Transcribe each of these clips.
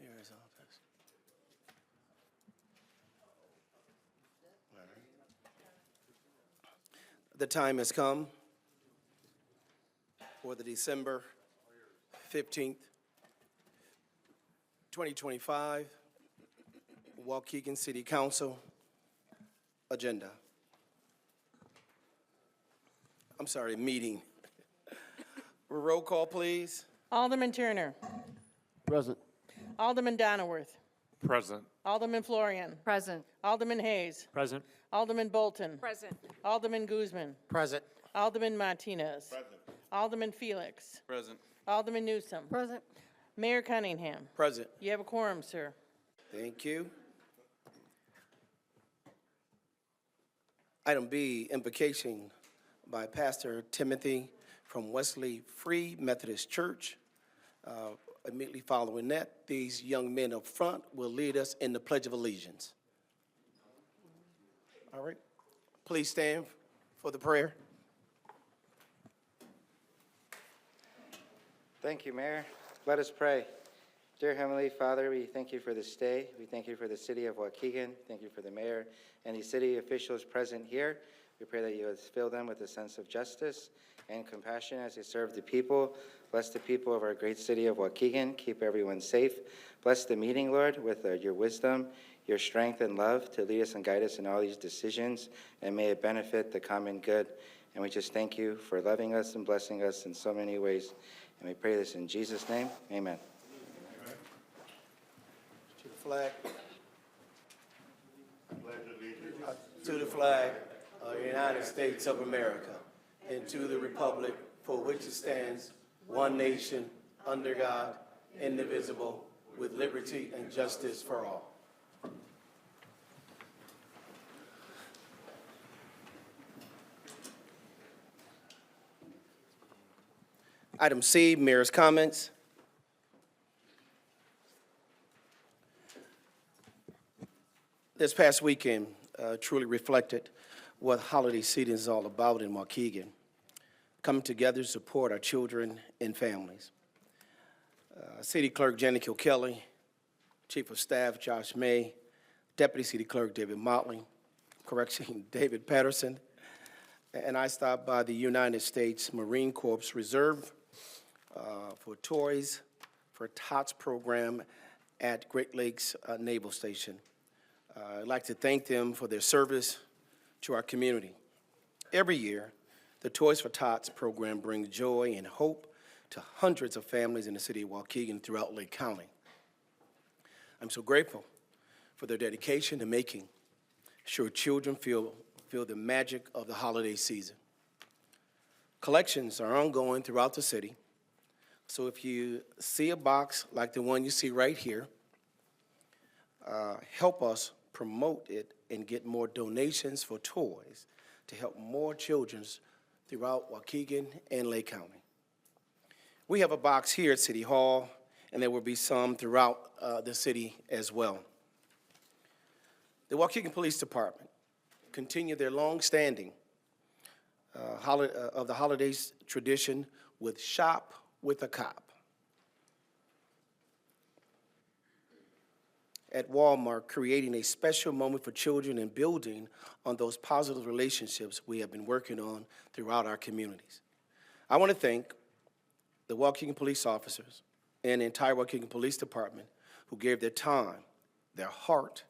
Mayor's office. All right. The time has come for the December 15th, 2025 Waukegan City Council agenda. I'm sorry, meeting. Roll call, please. Alderman Turner. Present. Alderman Donaworth. Present. Alderman Florian. Present. Alderman Hayes. Present. Alderman Bolton. Present. Alderman Guzman. Present. Alderman Martinez. Alderman Felix. Present. Alderman Newsome. Present. Mayor Cunningham. Present. You have a quorum, sir. Thank you. Item B, invocation by Pastor Timothy from Wesley Free Methodist Church. Immediately following that, these young men up front will lead us in the Pledge of Allegiance. All right, please stand for the prayer. Thank you, Mayor. Let us pray. Dear Heavenly Father, we thank you for this day. We thank you for the city of Waukegan. Thank you for the mayor and the city officials present here. We pray that you would fill them with a sense of justice and compassion as they serve the people. Bless the people of our great city of Waukegan. Keep everyone safe. Bless the meeting, Lord, with your wisdom, your strength, and love to lead us and guide us in all these decisions, and may it benefit the common good. And we just thank you for loving us and blessing us in so many ways. And we pray this in Jesus' name. Amen. To the flag. To the flag of the United States of America, and to the republic for which it stands, one nation, under God, indivisible, with liberty and justice for all. Item C, mayor's comments. This past weekend truly reflected what holiday season is all about in Waukegan. Coming together to support our children and families. City Clerk Jenny Kilkelly, Chief of Staff Josh May, Deputy City Clerk David Motley, David Patterson, and I stopped by the United States Marine Corps Reserve for Toys for Tots program at Great Lakes Naval Station. I'd like to thank them for their service to our community. Every year, the Toys for Tots program brings joy and hope to hundreds of families in the city of Waukegan throughout Lake County. I'm so grateful for their dedication to making sure children feel the magic of the holiday season. Collections are ongoing throughout the city, so if you see a box like the one you see right here, help us promote it and get more donations for toys to help more children throughout Waukegan and Lake County. We have a box here at City Hall, and there will be some throughout the city as well. The Waukegan Police Department continue their long-standing of the holidays tradition with Shop with a Cop. At Walmart, creating a special moment for children and building on those positive relationships we have been working on throughout our communities. I want to thank the Waukegan police officers and the entire Waukegan Police Department who gave their time, their heart,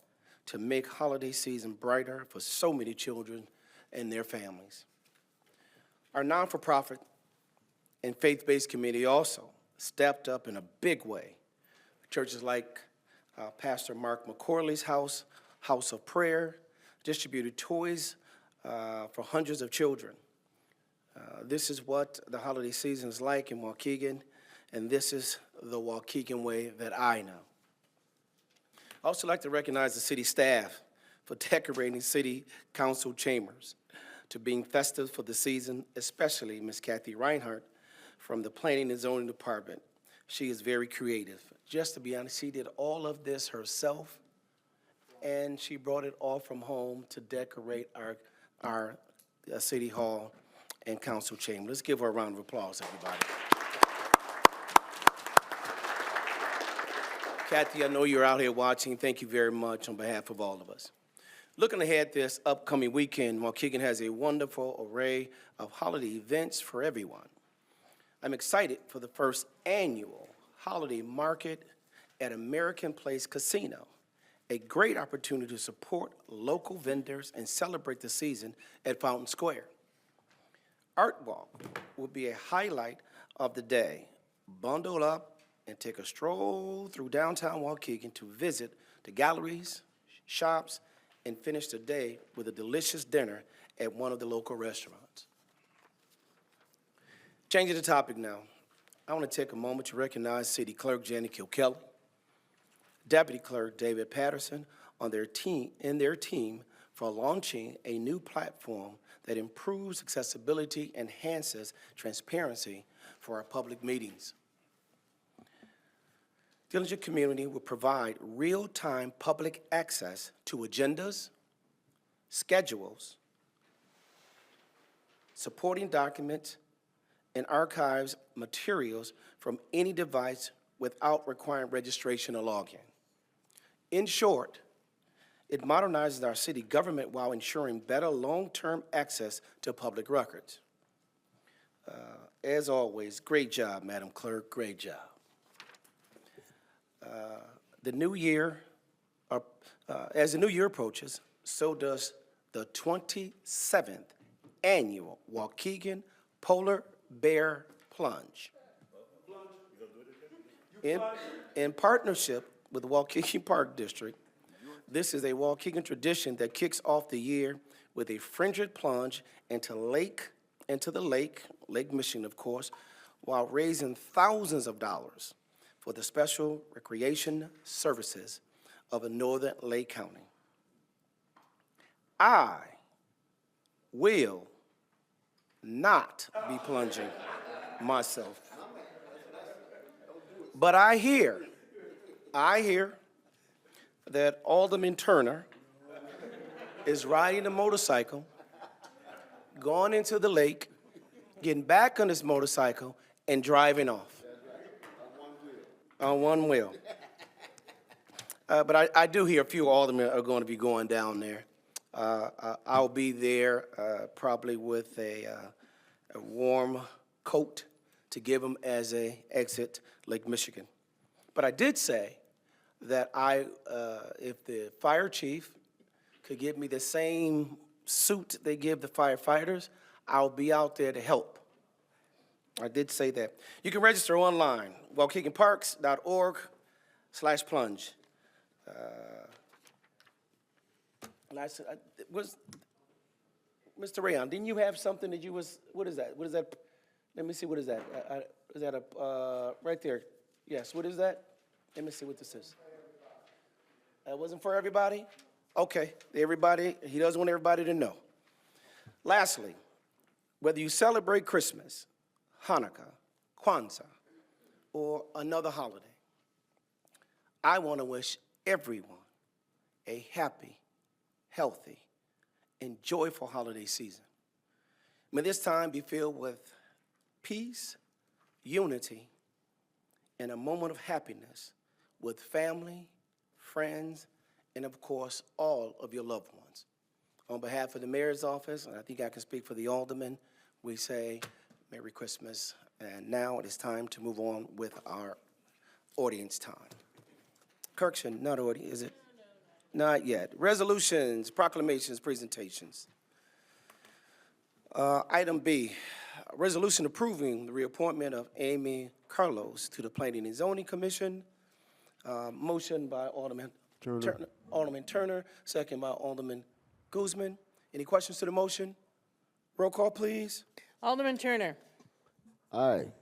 to make holiday season brighter for so many children and their families. Our non-for-profit and faith-based community also stepped up in a big way. Churches like Pastor Mark McCorley's House of Prayer, distributed toys for hundreds of children. This is what the holiday season is like in Waukegan, and this is the Waukegan way that I know. I also like to recognize the city staff for decorating city council chambers to being festive for the season, especially Ms. Kathy Reinhardt from the Planning and Zoning Department. She is very creative. Just to be honest, she did all of this herself, and she brought it all from home to decorate our City Hall and Council Chamber. Let's give her a round of applause, everybody. Kathy, I know you're out here watching. Thank you very much on behalf of all of us. Looking ahead this upcoming weekend, Waukegan has a wonderful array of holiday events for everyone. I'm excited for the first annual holiday market at American Place Casino, a great opportunity to support local vendors and celebrate the season at Fountain Square. Art Walk will be a highlight of the day. Bundle up and take a stroll through downtown Waukegan to visit the galleries, shops, and finish the day with a delicious dinner at one of the local restaurants. Changing the topic now, I want to take a moment to recognize City Clerk Jenny Kilkelly, Deputy Clerk David Patterson on their team for launching a new platform that improves accessibility, enhances transparency for our public meetings. The Dillinger community will provide real-time public access to agendas, schedules, supporting documents, and archives materials from any device without requiring registration or login. In short, it modernizes our city government while ensuring better long-term access to public records. As always, great job, Madam Clerk, great job. The new year, as the new year approaches, so does the 27th annual Waukegan Polar Bear Plunge. In partnership with the Waukegan Park District, this is a Waukegan tradition that kicks off the year with a fringed plunge into the lake, Lake Michigan, of course, while raising thousands of dollars for the special recreation services of the Northern Lake County. I will not be plunging myself. But I hear that Alderman Turner is riding a motorcycle, going into the lake, getting back on his motorcycle, and driving off. On one wheel. But I do hear a few aldermen are going to be going down there. I'll be there probably with a warm coat to give them as a exit Lake Michigan. But I did say that if the fire chief could give me the same suit they give the firefighters, I'll be out there to help. I did say that. You can register online, waukeganparks.org/plunge. And I said, Mr. Rayon, didn't you have something that you was, what is that? What is that? Let me see, what is that? Is that right there? Yes, what is that? Let me see what this is. That wasn't for everybody? Okay, everybody, he doesn't want everybody to know. Lastly, whether you celebrate Christmas, Hanukkah, Kwanzaa, or another holiday, I want to wish everyone a happy, healthy, and joyful holiday season. May this time be filled with peace, unity, and a moment of happiness with family, friends, and of course, all of your loved ones. On behalf of the mayor's office, and I think I can speak for the aldermen, we say Merry Christmas. And now it is time to move on with our audience time. Correction, not audience, is it? No. Not yet. Resolutions, proclamations, presentations. Item B, resolution approving the reappointment of Amy Carlos to the Planning and Zoning Commission. Motion by Alderman Turner, second by Alderman Guzman. Any questions to the motion? Roll call, please. Alderman Turner. Aye.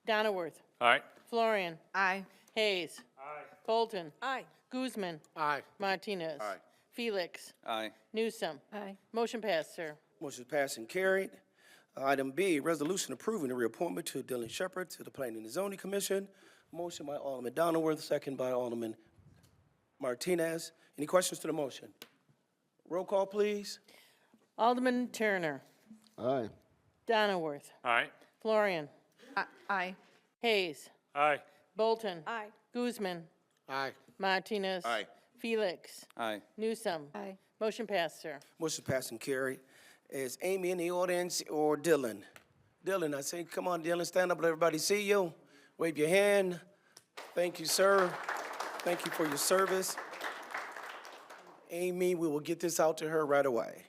Donnerworth. Aye. Florian. Aye. Hayes. Aye. Bolton. Aye. Guzman. Aye. Martinez. Aye. Felix. Aye. Newsom. Aye. Motion passed, sir. Motion passed and carried. Item B, resolution approving the reappointment to Dylan Shepherd to the Planning and Zoning Commission. Motion by Alderman Donnerworth, second by Alderman Martinez. Any questions to the motion? Roll call, please. Alderman Turner. Aye. Donnerworth. Aye. Florian. Aye. Hayes. Aye. Bolton. Aye. Guzman. Aye. Martinez. Aye. Felix. Aye. Newsom. Aye. Motion passed, sir. Motion passed and carried. Is Amy in the audience or Dylan? Dylan, I say, come on, Dylan, stand up, let everybody see you. Wave your hand. Thank you, sir. Thank you for your service. Amy, we will get this out to her right away.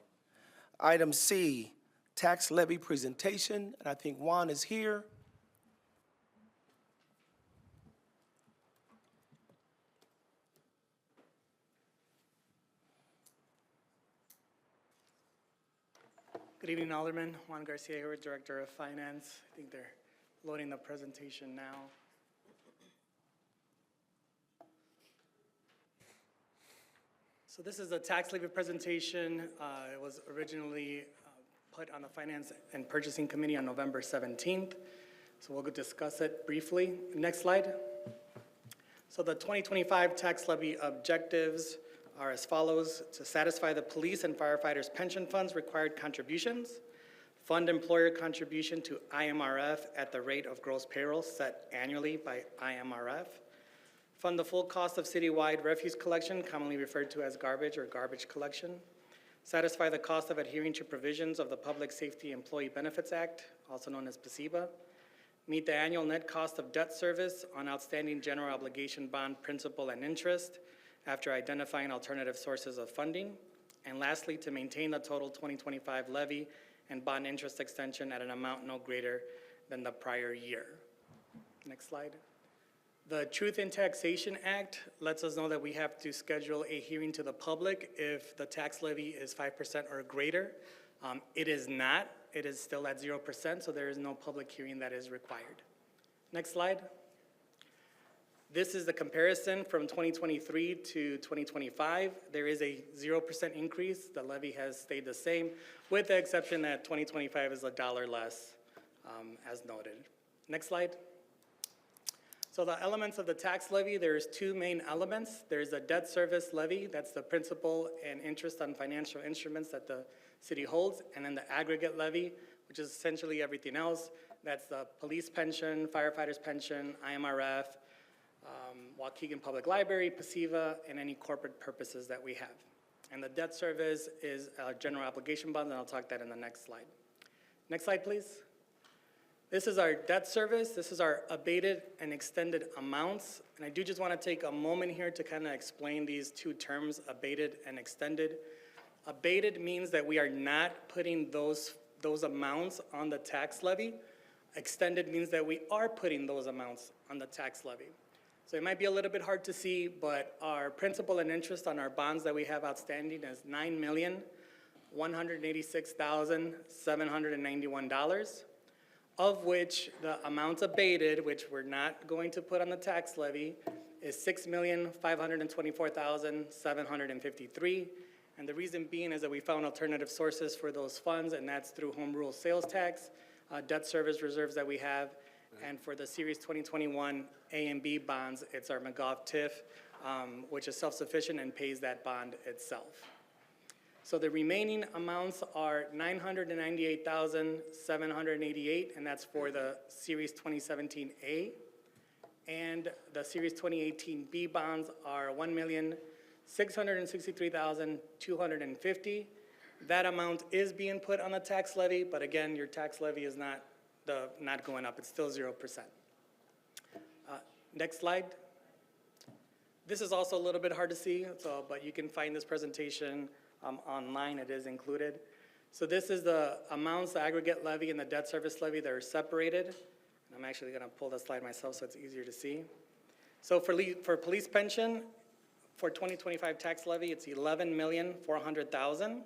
Item C, tax levy presentation, and I think Juan is here. Good evening, Alderman. Juan Garcia here, Director of Finance. I think they're loading the presentation now. So this is a tax levy presentation. It was originally put on the Finance and Purchasing Committee on November 17th. So we'll discuss it briefly. Next slide. So the 2025 tax levy objectives are as follows: to satisfy the police and firefighters' pension funds required contributions, fund employer contribution to IMRF at the rate of gross payroll set annually by IMRF, fund the full cost of citywide refuse collection, commonly referred to as garbage or garbage collection, satisfy the cost of adhering to provisions of the Public Safety Employee Benefits Act, also known as PSEBA, meet the annual net cost of debt service on outstanding general obligation bond principal and interest after identifying alternative sources of funding, and lastly, to maintain the total 2025 levy and bond interest extension at an amount no greater than the prior year. Next slide. The Truth in Taxation Act lets us know that we have to schedule a hearing to the public if the tax levy is 5% or greater. It is not. It is still at 0%, so there is no public hearing that is required. Next slide. This is the comparison from 2023 to 2025. There is a 0% increase. The levy has stayed the same, with the exception that 2025 is $1 less, as noted. Next slide. So the elements of the tax levy, there's two main elements. There's a debt service levy, that's the principal and interest on financial instruments that the city holds, and then the aggregate levy, which is essentially everything else. That's the police pension, firefighters pension, IMRF, Waukegan Public Library, PSEBA, and any corporate purposes that we have. And the debt service is general obligation bonds, and I'll talk that in the next slide. Next slide, please. This is our debt service. This is our abated and extended amounts. And I do just want to take a moment here to kind of explain these two terms, abated and extended. Abated means that we are not putting those amounts on the tax levy. Extended means that we are putting those amounts on the tax levy. So it might be a little bit hard to see, but our principal and interest on our bonds that we have outstanding is $9,186,791, of which the amounts abated, which we're not going to put on the tax levy, is $6,524,753. And the reason being is that we found alternative sources for those funds, and that's through home rule sales tax, debt service reserves that we have, and for the Series 2021 A and B bonds, it's our McGough TIF, which is self-sufficient and pays that bond itself. So the remaining amounts are $998,788, and that's for the Series 2017 A. And the Series 2018 B bonds are $1,663,250. That amount is being put on the tax levy, but again, your tax levy is not going up. It's still 0%. Next slide. This is also a little bit hard to see, but you can find this presentation online. It is included. So this is the amounts, the aggregate levy and the debt service levy that are separated. I'm actually going to pull the slide myself so it's easier to see. So for police pension, for 2025 tax levy, it's $11,400,000.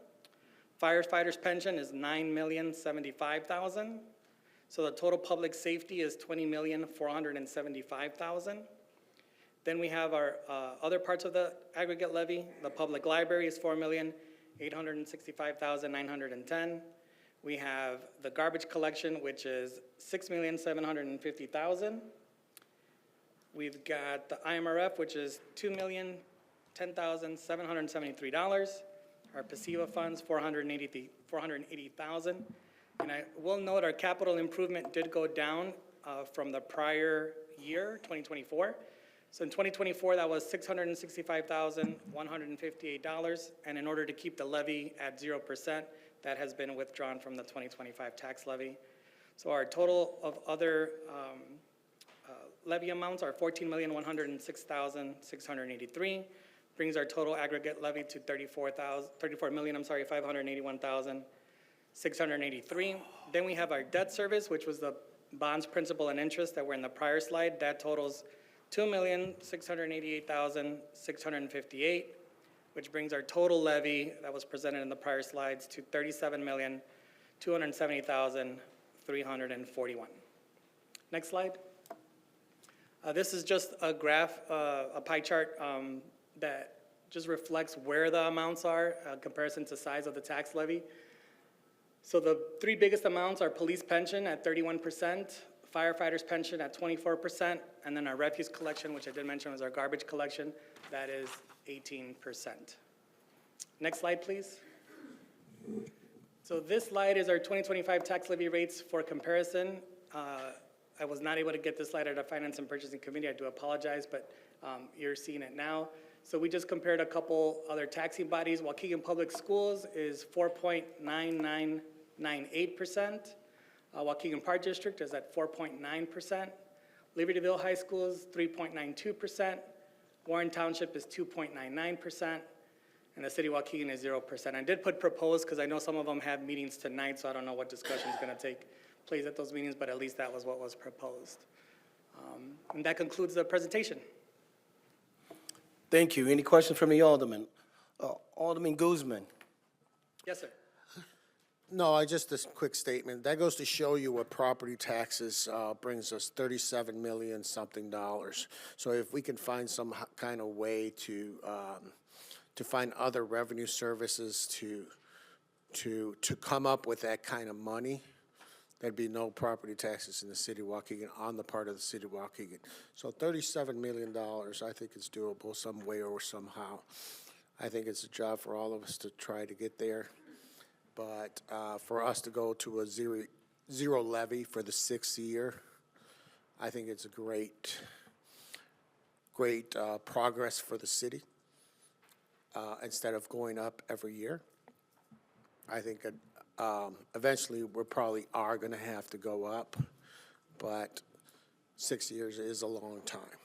Firefighters pension is $9,075,000. So the total public safety is $20,475,000. Then we have our other parts of the aggregate levy. The public library is $4,865,910. We have the garbage collection, which is $6,750,000. We've got the IMRF, which is $2,010,773. Our PSEBA funds, $480,000. And I will note our capital improvement did go down from the prior year, 2024. So in 2024, that was $665,158, and in order to keep the levy at 0%, that has been withdrawn from the 2025 tax levy. So our total of other levy amounts are $14,106,683, brings our total aggregate levy to $581,683. Then we have our debt service, which was the bonds, principal, and interest that were in the prior slide. That totals $2,688,658, which brings our total levy that was presented in the prior slides to $37,270,341. Next slide. This is just a graph, a pie chart that just reflects where the amounts are in comparison to size of the tax levy. So the three biggest amounts are police pension at 31%, firefighters pension at 24%, and then our refuse collection, which I did mention was our garbage collection, that is 18%. Next slide, please. So this slide is our 2025 tax levy rates for comparison. I was not able to get this slide at our Finance and Purchasing Committee. I do apologize, but you're seeing it now. So we just compared a couple other taxing bodies. Waukegan Public Schools is 4.9998%. Waukegan Park District is at 4.9%. Libertyville High School is 3.92%. Warren Township is 2.99%. And the city of Waukegan is 0%. I did put proposed because I know some of them have meetings tonight, so I don't know what discussion is going to take place at those meetings, but at least that was what was proposed. And that concludes the presentation. Thank you. Any questions from the Alderman? Alderman Guzman. Yes, sir. No, just a quick statement. That goes to show you what property taxes brings us, 37 million something dollars. So if we can find some kind of way to find other revenue services to come up with that kind of money, there'd be no property taxes in the city of Waukegan on the part of the city of Waukegan. So $37 million, I think is doable some way or somehow. I think it's a job for all of us to try to get there. But for us to go to a zero levy for the 6th year, I think it's a great progress for the city. Instead of going up every year, I think eventually we probably are going to have to go up, but 6 years is a long time.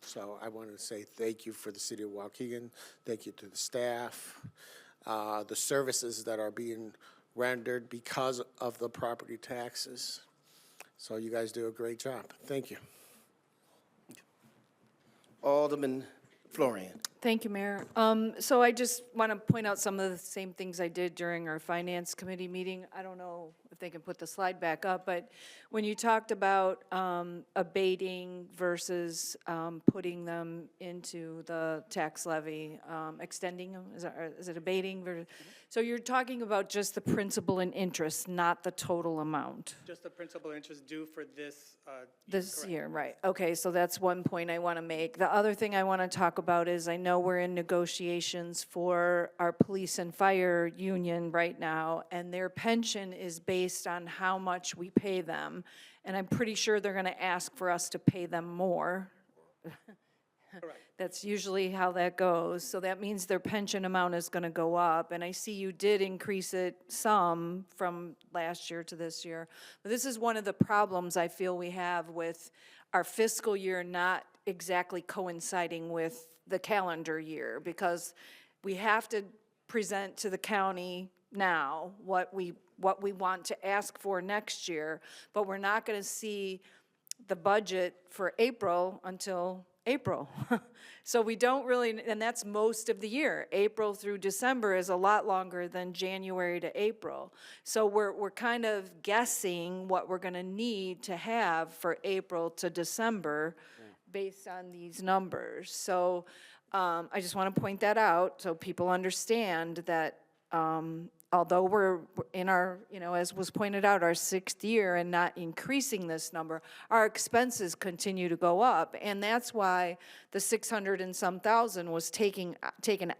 So I wanted to say thank you for the city of Waukegan. Thank you to the staff, the services that are being rendered because of the property taxes. So you guys do a great job. Thank you. Alderman Florian. Thank you, Mayor. So I just want to point out some of the same things I did during our Finance Committee meeting. I don't know if they can put the slide back up, but when you talked about abating versus putting them into the tax levy, extending them, is it abating? So you're talking about just the principal and interest, not the total amount. Just the principal interest due for this This correct. year, right. Okay, so that's one point I want to make. The other thing I want to talk about is I know we're in negotiations for our police and fire union right now, and their pension is based on how much we pay them. And I'm pretty sure they're going to ask for us to pay them more. Correct. That's usually how that goes. So that means their pension amount is going to go up. And I see you did increase it some from last year to this year. But this is one of the problems I feel we have with our fiscal year not exactly coinciding with the calendar year, because we have to present to the county now what we want to ask for next year, but we're not going to see the budget for April until April. So we don't really, and that's most of the year. April through December is a lot longer than January to April. So we're kind of guessing what we're going to need to have for April to December based on these numbers. So I just want to point that out so people understand that although we're in our, as was pointed out, our 6th year and not increasing this number, our expenses continue to go up. And that's why the 600 and some thousand was taken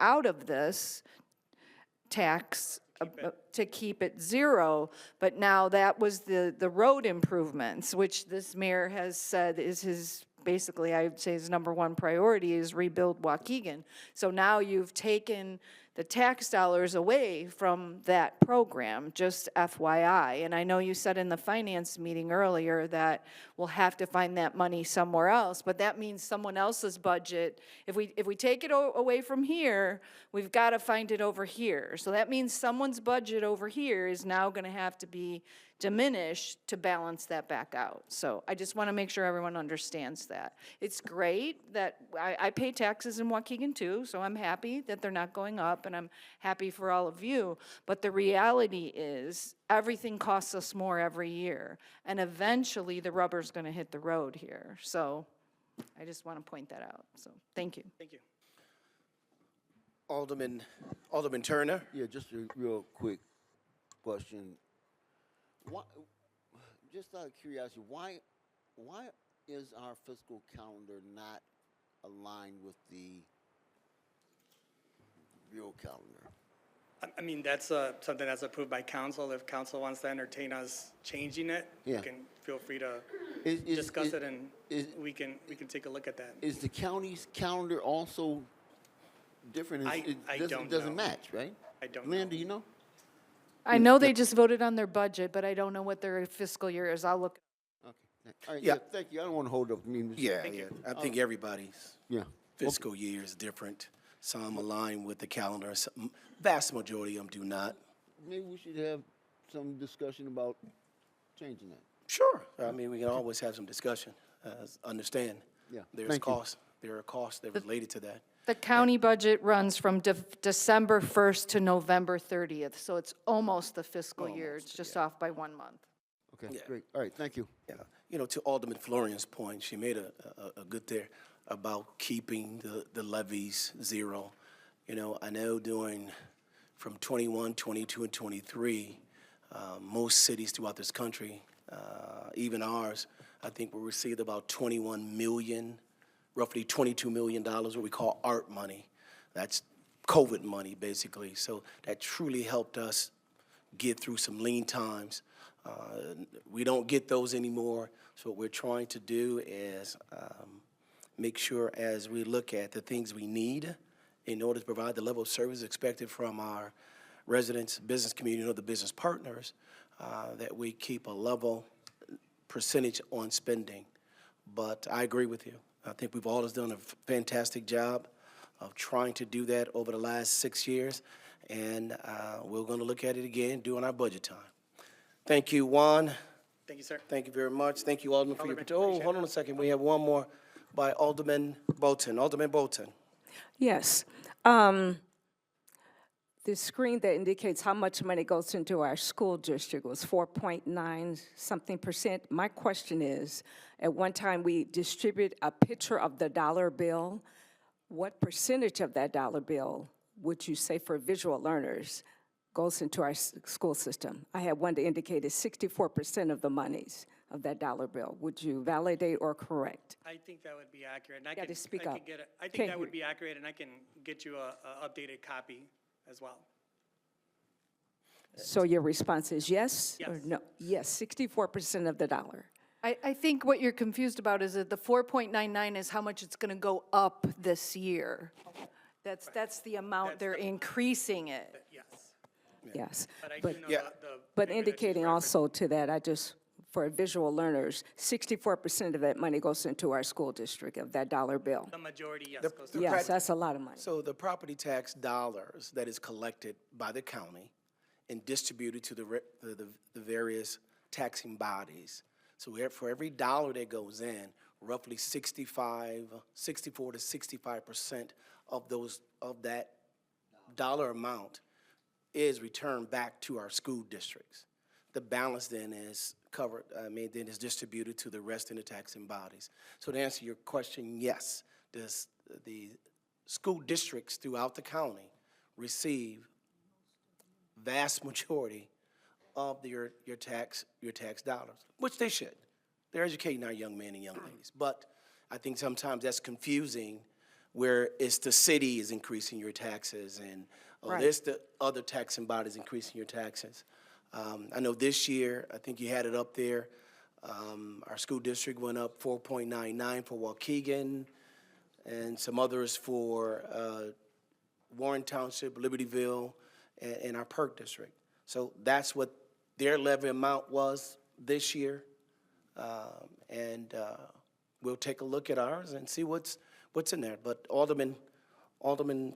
out of this tax to keep it zero. But now that was the road improvements, which this mayor has said is his basically, I would say his number one priority is rebuild Waukegan. So now you've taken the tax dollars away from that program, just FYI. And I know you said in the finance meeting earlier that we'll have to find that money somewhere else, but that means someone else's budget. If we take it away from here, we've got to find it over here. So that means someone's budget over here is now going to have to be diminished to balance that back out. So I just want to make sure everyone understands that. It's great that I pay taxes in Waukegan too, so I'm happy that they're not going up, and I'm happy for all of you. But the reality is everything costs us more every year, and eventually the rubber's going to hit the road here. So I just want to point that out. So thank you. Thank you. Alderman Turner? Yeah, just a real quick question. Why, just out of curiosity, why is our fiscal calendar not aligned with the real calendar? I mean, that's something that's approved by council. If council wants to entertain us changing it, you Yeah. can feel free to Is- discuss it, and is- we can take a look at that. Is the county's calendar also different? I don't It doesn't know. match, right? I don't Lynn, know. do you know? I know they just voted on their budget, but I don't know what their fiscal year is. I'll look. Okay. All right, Yeah. yeah, thank you. I don't want to hold up the meeting. Yeah, I think everybody's Yeah. fiscal year is different. Some align with the calendar, some, vast majority of them do not. Maybe we should have some discussion about changing that. Sure. I mean, we can always have some discussion, understand. Yeah, There's thank you. costs, there are costs that are related to that. The county budget runs from December 1st to November 30th, so it's almost the fiscal year. It's just off by 1 month. Okay, Yeah. great. All right, thank you. Yeah, you know, to Alderman Florian's point, she made a good there about keeping the levies zero. You know, I know from 21, 22, and 23, most cities throughout this country, even ours, I think we received about 21 million, roughly $22 million, what we call art money. That's COVID money, basically. So that truly helped us get through some lean times. We don't get those anymore. So what we're trying to do is make sure as we look at the things we need in order to provide the level of service expected from our residents, business community, and other business partners, that we keep a level percentage on spending. But I agree with you. I think we've always done a fantastic job of trying to do that over the last 6 years, and we're going to look at it again during our budget time. Thank you, Juan. Thank you, sir. Thank you very much. Thank you, Alderman, for your, Alderman, oh, appreciate hold on a second. We have one more by Alderman Bolton. Alderman Bolton. Yes. The screen that indicates how much money goes into our school district was 4.9 something percent. My question is, at one time we distribute a picture of the dollar bill. What percentage of that dollar bill would you say for visual learners goes into our school system? I had one that indicated 64% of the monies of that dollar bill. Would you validate or correct? I think that would be accurate. And I Gotta can, speak I up. can get it. I think Can't that hear. would be accurate, and I can get you a updated copy as well. So your response is yes or Yes. no? Yes, 64% of the dollar. I think what you're confused about is that the 4.99 is how much it's going to go up this year. That's the amount they're increasing it. Yes. Yes. But I But, do know Yeah. the but figure that she's indicating referencing. also to that, for visual learners, 64% of that money goes into our school district of that dollar bill. The majority, yes, The- goes the to. Yes, prac- that's a lot of money. So the property tax dollars that is collected by the county and distributed to the various taxing bodies. So for every dollar that goes in, roughly 64 to 65% of that dollar amount is returned back to our school districts. The balance then is then is distributed to the rest of the taxing bodies. So to answer your question, yes, does the school districts throughout the county receive vast majority of your tax dollars, which they should. They're educating our young men and young ladies. But I think sometimes that's confusing, where it's the city is increasing your taxes and Right. it's the other taxing bodies increasing your taxes. I know this year, I think you had it up there, Our school district went up 4.99 for Waukegan, and some others for Warren Township, Libertyville, and our Perk District. So that's what their levy amount was this year. And we'll take a look at ours and see what's in there. But Alderman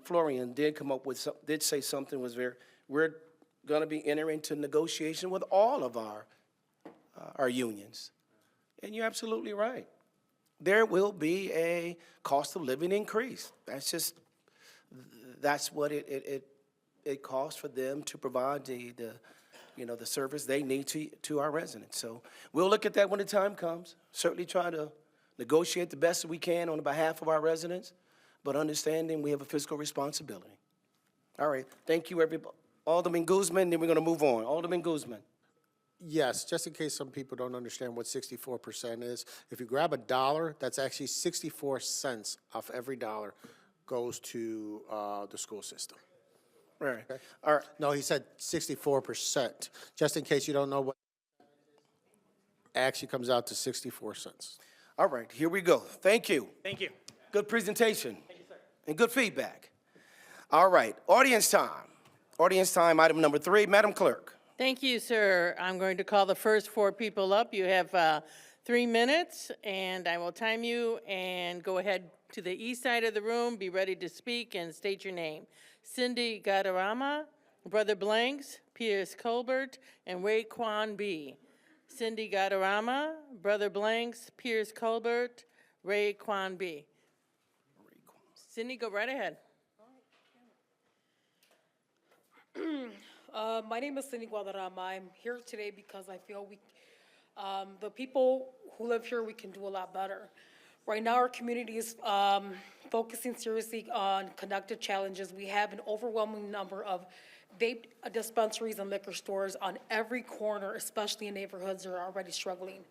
Florian did come up with, did say something was we're going to be entering into negotiation with all of our unions. And you're absolutely right. There will be a cost of living increase. That's what it costs for them to provide the service they need to our residents. So we'll look at that when the time comes. Certainly try to negotiate the best that we can on behalf of our residents, but understanding we have a fiscal responsibility. All right, thank you, everybody. Alderman Guzman, then we're going to move on. Alderman Guzman. Yes, just in case some people don't understand what 64% is, if you grab $1, that's actually 64 cents off every dollar goes to the school system. Right. Okay? All right. No, he said 64%. Just in case you don't know what, actually comes out to 64 cents. All right, here we go. Thank you. Thank you. Good presentation. Thank you, sir. And good feedback. All right, audience time. Audience time, item number 3. Madam Clerk. Thank you, sir. I'm going to call the first 4 people up. You have 3 minutes, and I will time you, and go ahead to the east side of the room, be ready to speak, and state your name. Cindy Gadarama, Brother Blanks, Pierce Colbert, and Ray Kwan B. Cindy Gadarama, Brother Blanks, Pierce Colbert, Ray Kwan B. Cindy, go right ahead. My name is Cindy Guadarrama. I'm here today because I feel the people who live here, we can do a lot better. Right now, our community is focusing seriously on conducted challenges. We have an overwhelming number of vape dispensaries and liquor stores on every corner, especially in neighborhoods that are already struggling.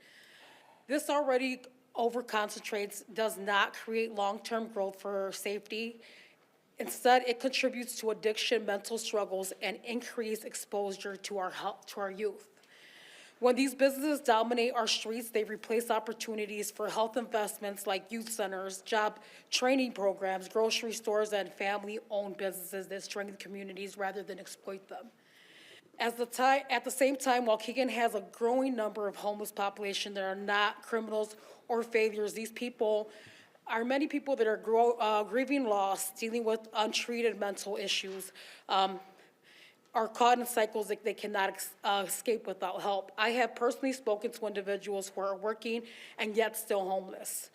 This already over-concentrates, does not create long-term growth for safety. Instead, it contributes to addiction, mental struggles, and increased exposure to our youth. When these businesses dominate our streets, they replace opportunities for health investments like youth centers, job training programs, grocery stores, and family-owned businesses that strengthen communities rather than exploit them. At the same time, Waukegan has a growing number of homeless population that are not criminals or failures. These people are many people that are grieving loss, dealing with untreated mental issues, are caught in cycles that they cannot escape without help. I have personally spoken to individuals who are working and yet still homeless.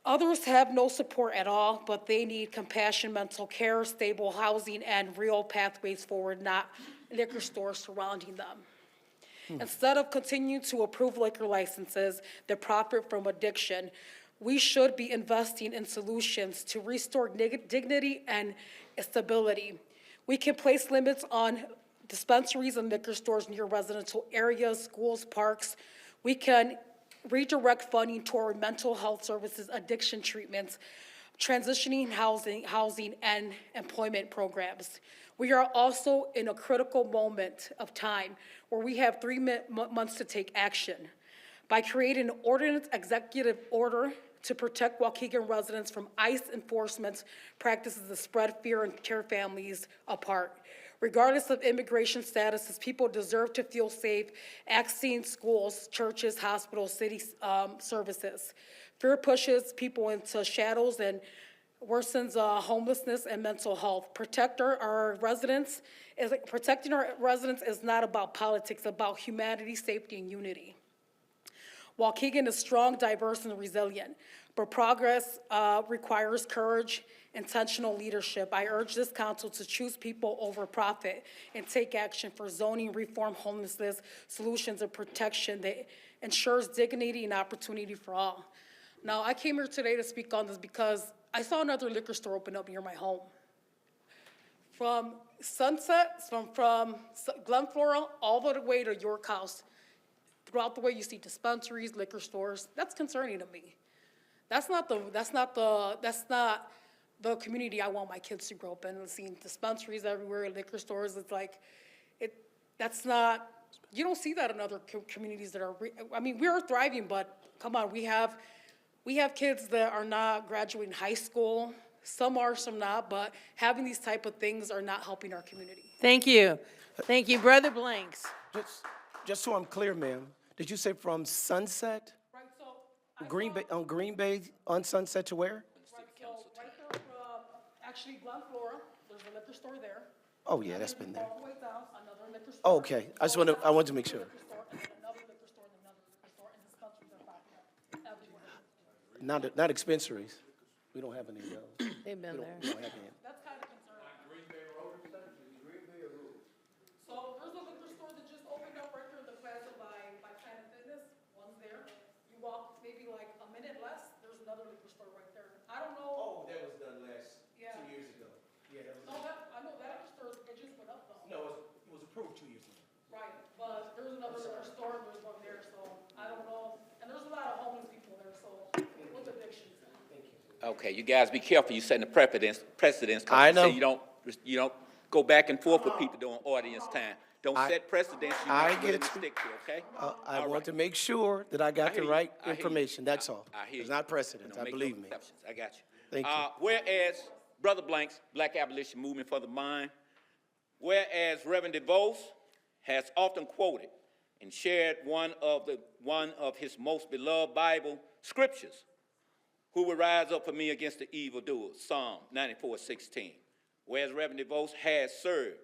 Others have no support at all, but they need compassion, mental care, stable housing, and real pathways forward, not liquor stores surrounding them. Instead of continuing to approve liquor licenses that profit from addiction, we should be investing in solutions to restore dignity and stability. We can place limits on dispensaries and liquor stores near residential areas, schools, parks. We can redirect funding toward mental health services, addiction treatments, transitioning housing, and employment programs. We are also in a critical moment of time where we have 3 months to take action. By creating an ordinance executive order to protect Waukegan residents from ICE enforcement practices that spread fear and tear families apart. Regardless of immigration statuses, people deserve to feel safe accessing schools, churches, hospitals, city services. Fear pushes people into shadows and worsens homelessness and mental health. Protecting our residents is not about politics, it's about humanity, safety, and unity. Waukegan is strong, diverse, and resilient, but progress requires courage, intentional leadership. I urge this council to choose people over profit and take action for zoning reform, homelessness, solutions, and protection that ensures dignity and opportunity for all. Now, I came here today to speak on this because I saw another liquor store open up near my home. From Sunset, from Glen Floral, all the way to York House, throughout the way you see dispensaries, liquor stores. That's concerning to me. That's not the community I want my kids to grow up in. Seeing dispensaries everywhere, liquor stores. It's like, that's not you don't see that in other communities that are, I mean, we are thriving, but come on, we have kids that are not graduating high school. Some are, some not, but having these type of things are not helping our community. Thank you. Thank you. Brother Blanks. Just so I'm clear, ma'am, did you say from Sunset, Right, so, Green Bay, on Sunset to where? right there from, actually, Glen Flora, there's a liquor store there. Oh, yeah, that's been there. All the way down, another liquor store. Oh, okay. I wanted to make sure. Liquor store, and then another liquor store, and another liquor store, and dispensaries are popping up everywhere. Not dispensaries. We don't have any of those. They've been there. We don't have any. That's kind of concerning. So there's a liquor store that just opened up right there in the plaza by Planet Fitness. One's there. You walk maybe like a minute less, there's another liquor store right there. I don't know. Oh, that was done last, Yeah. 2 years ago. Yeah, that was. No, I know that liquor store, it just went up though. No, it was approved 2 years ago. Right, but there's another liquor store, and there's one there, so I don't know. And there's a lot of homeless people there, so with addictions. Okay, you guys be careful, you setting the precedence, 'cause I you say know. you don't go back and forth with people during audience time. Don't set precedents you're I not willing get to you. stick to, okay? I All want right. to make sure that I got hear the you. right I hear you. information, that's all. I hear It's you. not precedent, Don't I make no believe me. exceptions. I got you. Thank you. Whereas Brother Blanks, Black Abolition Movement for the Mind, whereas Reverend DeVos has often quoted and shared one of his most beloved Bible scriptures, who will rise up for me against the evildoers, Psalm 94:16. Whereas Reverend DeVos has served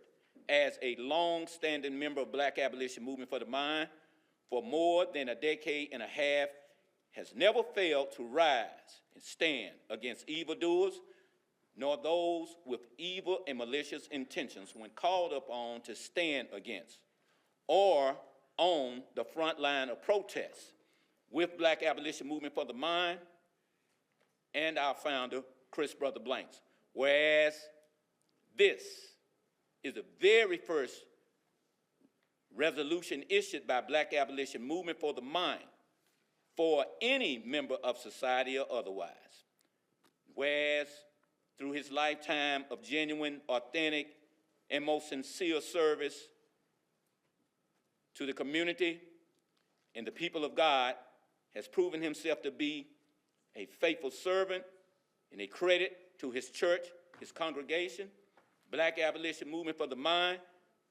as a long-standing member of Black Abolition Movement for the Mind for more than a decade and a half, has never failed to rise and stand against evildoers, nor those with evil and malicious intentions when called upon to stand against or on the front line of protests with Black Abolition Movement for the Mind and our founder, Chris Brother Blanks. Whereas this is the very first resolution issued by Black Abolition Movement for the Mind for any member of society or otherwise. Whereas through his lifetime of genuine, authentic, and most sincere service to the community and the people of God, has proven himself to be a faithful servant and a credit to his church, his congregation, Black Abolition Movement for the Mind,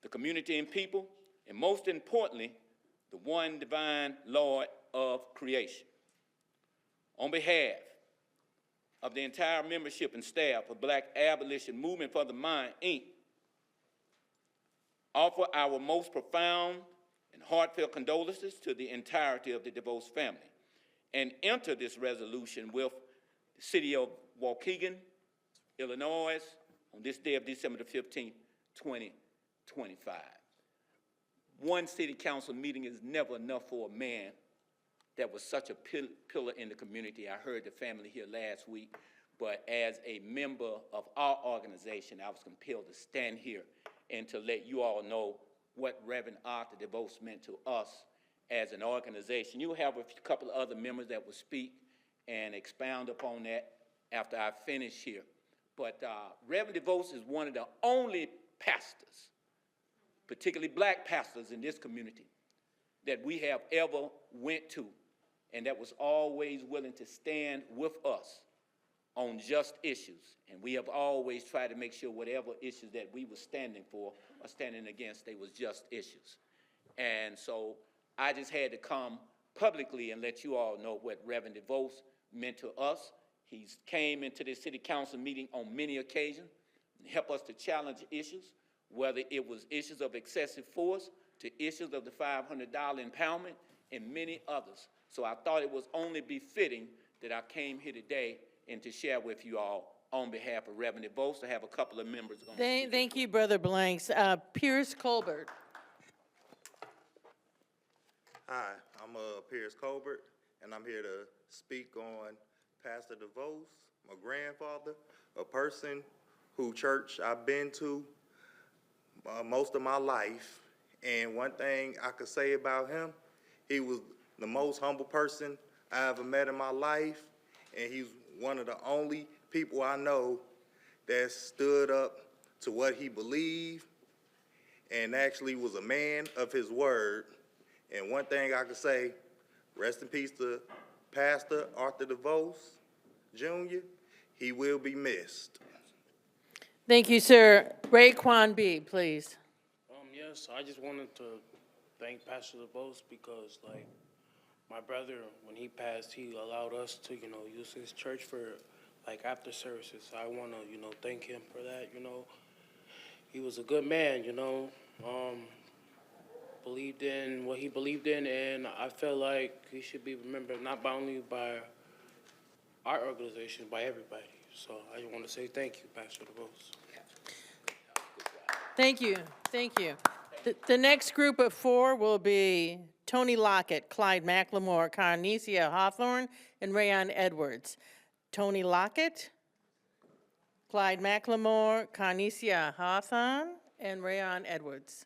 the community and people, and most importantly, the one divine Lord of creation. On behalf of the entire membership and staff of Black Abolition Movement for the Mind, Inc., offer our most profound and heartfelt condolences to the entirety of the DeVos family, and enter this resolution with the city of Waukegan, Illinois, on this day of December the 15th, 2025. One city council meeting is never enough for a man that was such a pillar in the community. I heard the family here last week, but as a member of our organization, I was compelled to stand here and to let you all know what Reverend Arthur DeVos meant to us as an organization. You have a couple of other members that will speak and expound upon that after I finish here. But Reverend DeVos is one of the only pastors, particularly black pastors in this community, that we have ever went to, and that was always willing to stand with us on just issues. And we have always tried to make sure whatever issues that we were standing for or standing against, they was just issues. And so I just had to come publicly and let you all know what Reverend DeVos meant to us. He's came into the city council meeting on many occasions and helped us to challenge issues, whether it was issues of excessive force to issues of the $500 impoundment and many others. So I thought it was only befitting that I came here today and to share with you all on behalf of Reverend DeVos, to have a couple of members on. Thank you, Brother Blanks. Pierce Colbert. Hi, I'm Pierce Colbert, and I'm here to speak on Pastor DeVos, my grandfather, a person who church I've been to most of my life. And one thing I could say about him, he was the most humble person I ever met in my life, and he's one of the only people I know that stood up to what he believed and actually was a man of his word. And one thing I can say, rest in peace to Pastor Arthur DeVos Jr. He will be missed. Thank you, sir. Raekwon B., please. Yes, I just wanted to thank Pastor DeVos because, like, my brother, when he passed, he allowed us to, use his church for, like, after services. I want to, thank him for that, He was a good man, believed in what he believed in, and I feel like he should be remembered not only by our organization, by everybody. So I just want to say thank you, Pastor DeVos. Thank you, thank you. The next group of 4 will be Tony Lockett, Clyde McLemore, Carnesia Hawthorne, and Rayon Edwards. Tony Lockett, Clyde McLemore, Carnesia Hawthorne, and Rayon Edwards.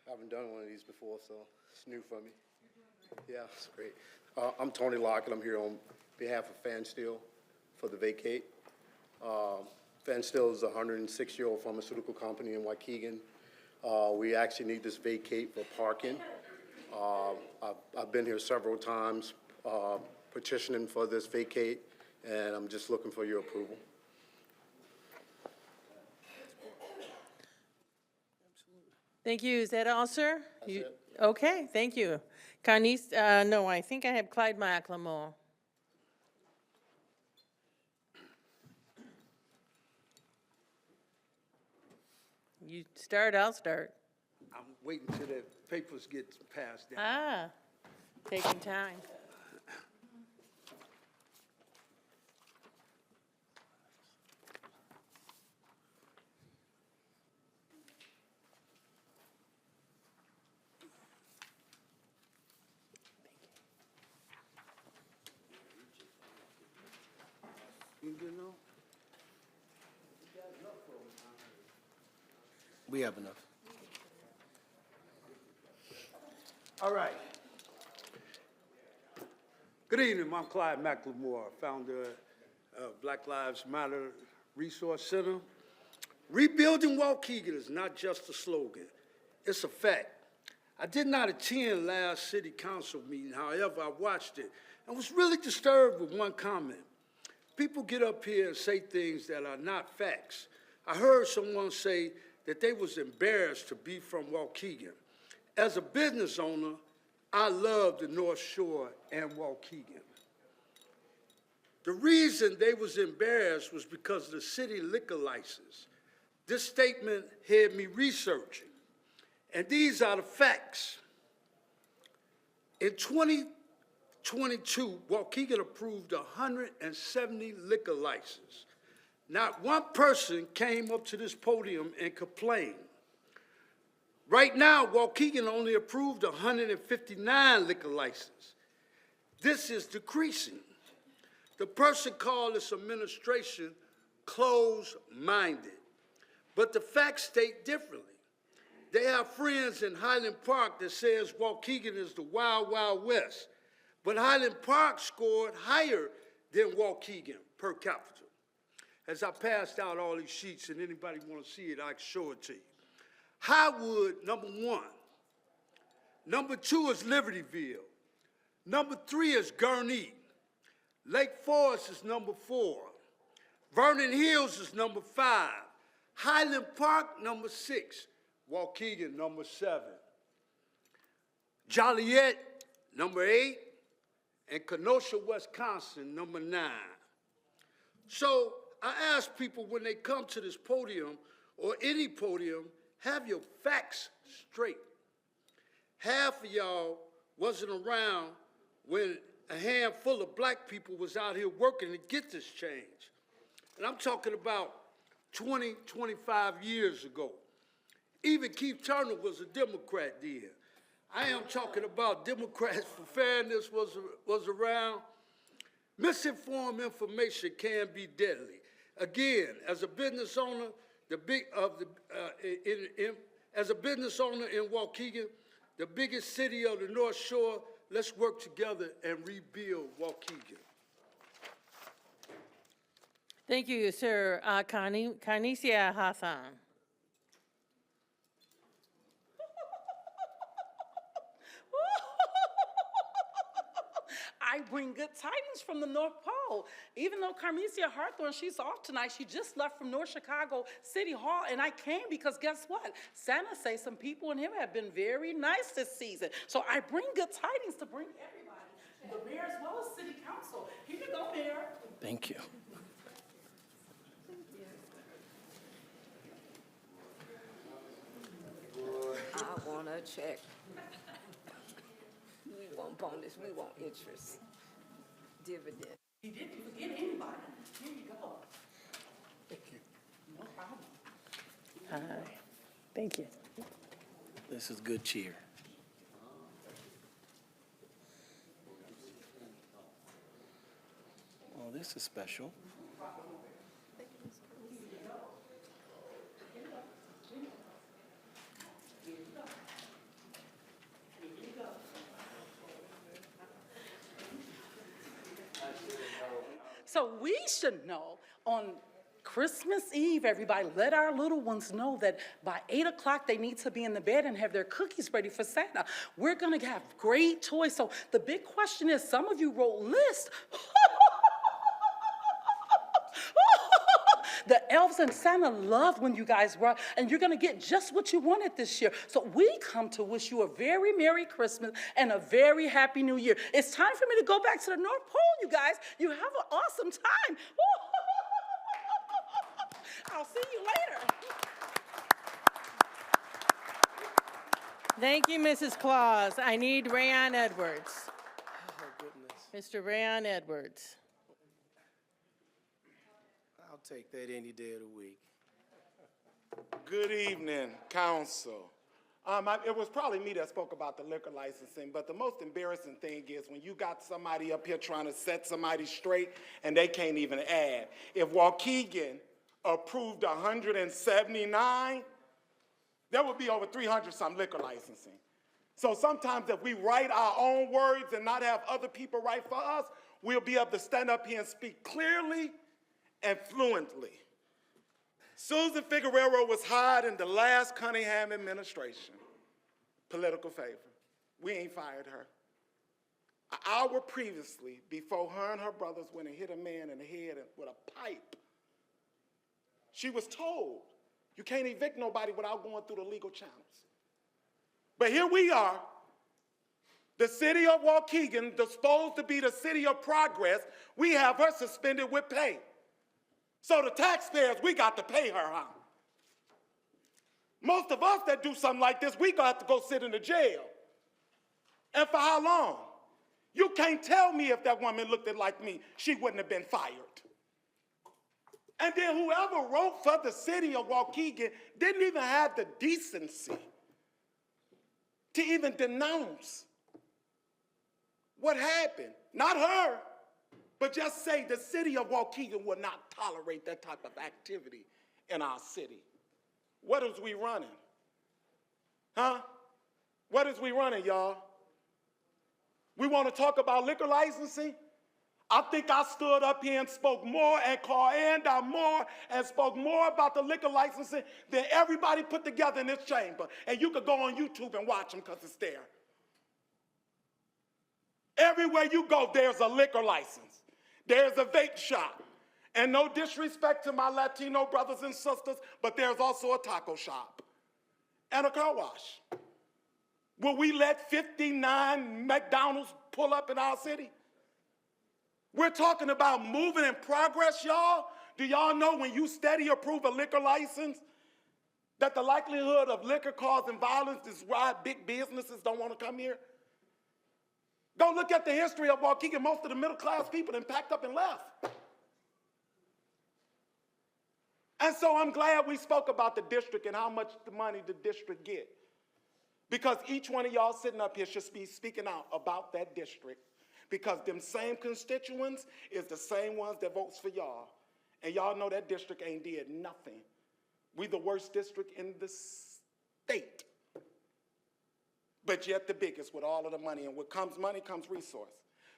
I haven't done one of these before, so it's new for me. Yeah, it's great. I'm Tony Lockett. I'm here on behalf of Fansteel for the vacate. Fansteel is a 106-year-old pharmaceutical company in Waukegan. We actually need this vacate for parking. I've been here several times petitioning for this vacate, and I'm just looking for your approval. Thank you. Is that all, sir? That's it. Okay, thank you. Carnesia, no, I think I have Clyde McLemore. You start, I'll start. I'm waiting till the papers get passed down. Ah, taking time. You good now? We have enough. All right. Good evening, I'm Clyde McLemore, founder of Black Lives Matter Resource Center. Rebuilding Waukegan is not just a slogan, it's a fact. I did not attend last city council meeting, however, I watched it and was really disturbed with one comment. People get up here and say things that are not facts. I heard someone say that they was embarrassed to be from Waukegan. As a business owner, I love the North Shore and Waukegan. The reason they was embarrassed was because of the city liquor license. This statement had me researching, and these are the facts. In 2022, Waukegan approved 170 liquor licenses. Not one person came up to this podium and complained. Right now, Waukegan only approved 159 liquor licenses. This is decreasing. The person called this administration closed-minded, but the facts state differently. They have friends in Highland Park that says Waukegan is the Wild Wild West, but Highland Park scored higher than Waukegan per capita. As I passed out all these sheets, and anybody want to see it, I can show it to you. Highwood, number 1. Number 2 is Libertyville. Number 3 is Gurnee. Lake Forest is number 4. Vernon Hills is number 5. Highland Park, number 6. Waukegan, number 7. Joliet, number 8. And Kenosha, Wisconsin, number 9. So I ask people when they come to this podium or any podium, have your facts straight. Half of y'all wasn't around when a handful of black people was out here working to get this change. And I'm talking about 20, 25 years ago. Even Keith Turner was a Democrat then. I am talking about Democrats for Fairness was around. Misinformed information can be deadly. Again, as a business owner, as a business owner in Waukegan, the biggest city of the North Shore, let's work together and rebuild Waukegan. Thank you, sir. Kanisia Hassan. I bring good tidings from the North Pole. Even though Carmesia Hawthorne, she's off tonight, she just left from North Chicago City Hall, and I came because guess what? Santa say some people in him have been very nice this season. So I bring good tidings to bring everybody, the mayor as well as city council. Here you go, Mayor. Thank you. I want a check. We want bonus, we want interest, dividend. You didn't forget anybody. Here you go. Thank you. No problem. Hi. Thank you. This is good cheer. Oh, this is special. So we should know on Christmas Eve, everybody, let our little ones know that by 8 o'clock they need to be in the bed and have their cookies ready for Santa. We're gonna have great toys. So the big question is, some of you wrote lists. The elves and Santa love when you guys were, and you're gonna get just what you wanted this year. So we come to wish you a very Merry Christmas and a very Happy New Year. It's time for me to go back to the North Pole, you guys. You have an awesome time. I'll see you later. Thank you, Mrs. Claus. I need Rayon Edwards. Oh, goodness. Mr. Rayon Edwards. I'll take that any day of the week. Good evening, council. It was probably me that spoke about the liquor licensing, but the most embarrassing thing is when you got somebody up here trying to set somebody straight and they can't even add. If Waukegan approved 179, there would be over 300-some liquor licensing. So sometimes if we write our own words and not have other people write for us, we'll be able to stand up here and speak clearly and fluently. Susan Figueroa was hired in the last Cunningham administration. Political favor. We ain't fired her. An hour previously, before her and her brothers went and hit a man in the head with a pipe, she was told, you can't evict nobody without going through the legal channels. But here we are, the city of Waukegan, supposed to be the city of progress, we have her suspended with pay. So the taxpayers, we got to pay her, huh? Most of us that do something like this, we got to go sit in the jail. And for how long? You can't tell me if that woman looked like me, she wouldn't have been fired. And then whoever wrote for the city of Waukegan didn't even have the decency to even denounce what happened. Not her, but just say the city of Waukegan will not tolerate that type of activity in our city. What is we running? Huh? What is we running, y'all? We want to talk about liquor licensing? I think I stood up here and spoke more and spoke more about the liquor licensing than everybody put together in this chamber. And you could go on YouTube and watch them because it's there. Everywhere you go, there's a liquor license. There's a vape shop. And no disrespect to my Latino brothers and sisters, but there's also a taco shop and a car wash. Will we let 59 McDonald's pull up in our city? We're talking about moving in progress, y'all. Do y'all know when you steady approve a liquor license, that the likelihood of liquor causing violence is why big businesses don't want to come here? Go look at the history of Waukegan. Most of the middle-class people then packed up and left. And so I'm glad we spoke about the district and how much the money the district get. Because each one of y'all sitting up here should be speaking out about that district. Because them same constituents is the same ones that votes for y'all. And y'all know that district ain't did nothing. We the worst district in the state. But yet the biggest with all of the money. And what comes money comes resource.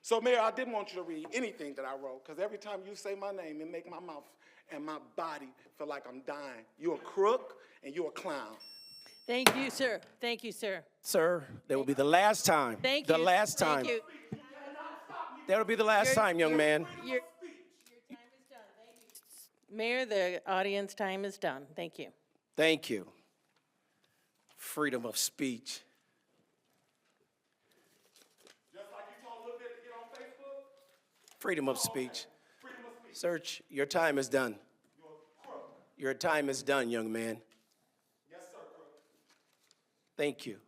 So Mayor, I didn't want you to read anything that I wrote, because every time you say my name, it make my mouth and my body feel like I'm dying. You a crook and you a clown. Thank you, sir. Thank you, sir. Sir, that will be the last time. Thank The you. last time. Thank you. That'll be the last time, young man. Your time is done. Thank you. Mayor, the audience time is done. Thank you. Thank you. Freedom of speech. Just like you told Lil Bit to get on Facebook, Freedom of speech. freedom of speech. Search, your time is done. You're a crook. Your time is done, young man. Yes, sir, crook. Thank you.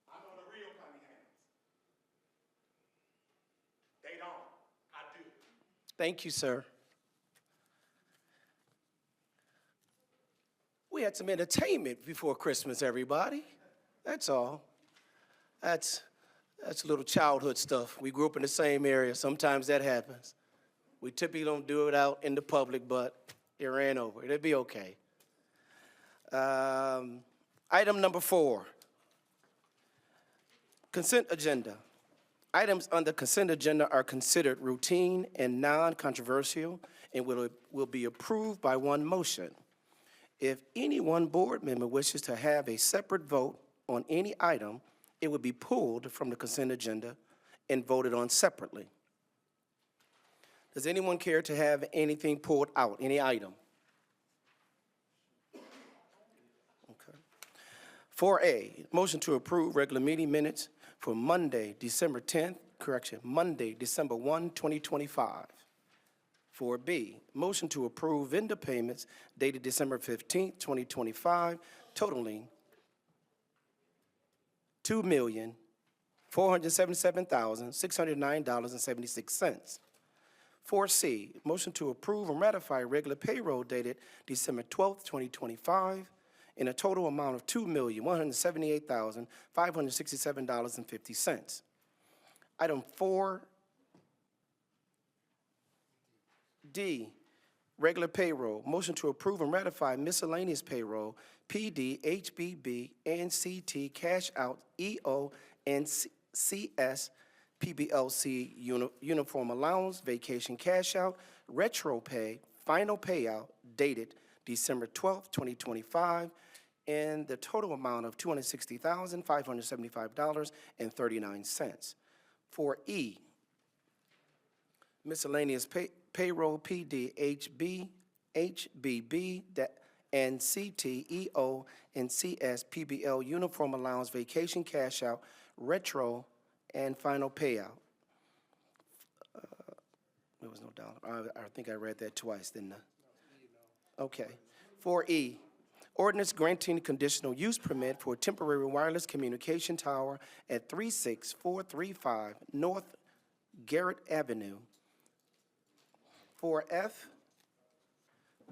I know the real Connie Hands. They don't. I do. Thank you, sir. We had some entertainment before Christmas, everybody. That's all. That's a little childhood stuff. We grew up in the same area. Sometimes that happens. We typically don't do it out in the public, but it ran over. It'll be okay. Item number 4, consent agenda. Items on the consent agenda are considered routine and non-controversial and will be approved by one motion. If any one board member wishes to have a separate vote on any item, it would be pulled from the consent agenda and voted on separately. Does anyone care to have anything pulled out, any item? Okay. 4A, motion to approve regular meeting minutes for Monday, December 1, 2025. 4B, motion to approve vendor payments dated December 15, 2025, totaling $2,477,609.76. 4C, motion to approve and ratify regular payroll dated December 12, 2025, in a total amount of $2,178,567.50. Item 4D, regular payroll, motion to approve and ratify miscellaneous payroll, PD, HBB, and CT, cash out, EO, and CS, PBLC, uniform allowance, vacation cash out, retro pay, final payout, dated December 12th, 2025, in the total amount of $260,575.39. 4E, miscellaneous payroll, PD, HBB, and CTEO and CS, PBL, uniform allowance, vacation cash out, retro, and final payout. There was no dollar. I think I read that twice, didn't I? Okay. 4E, ordinance granting conditional use permit for a temporary wireless communication tower at 36435 North Garrett Avenue. 4F,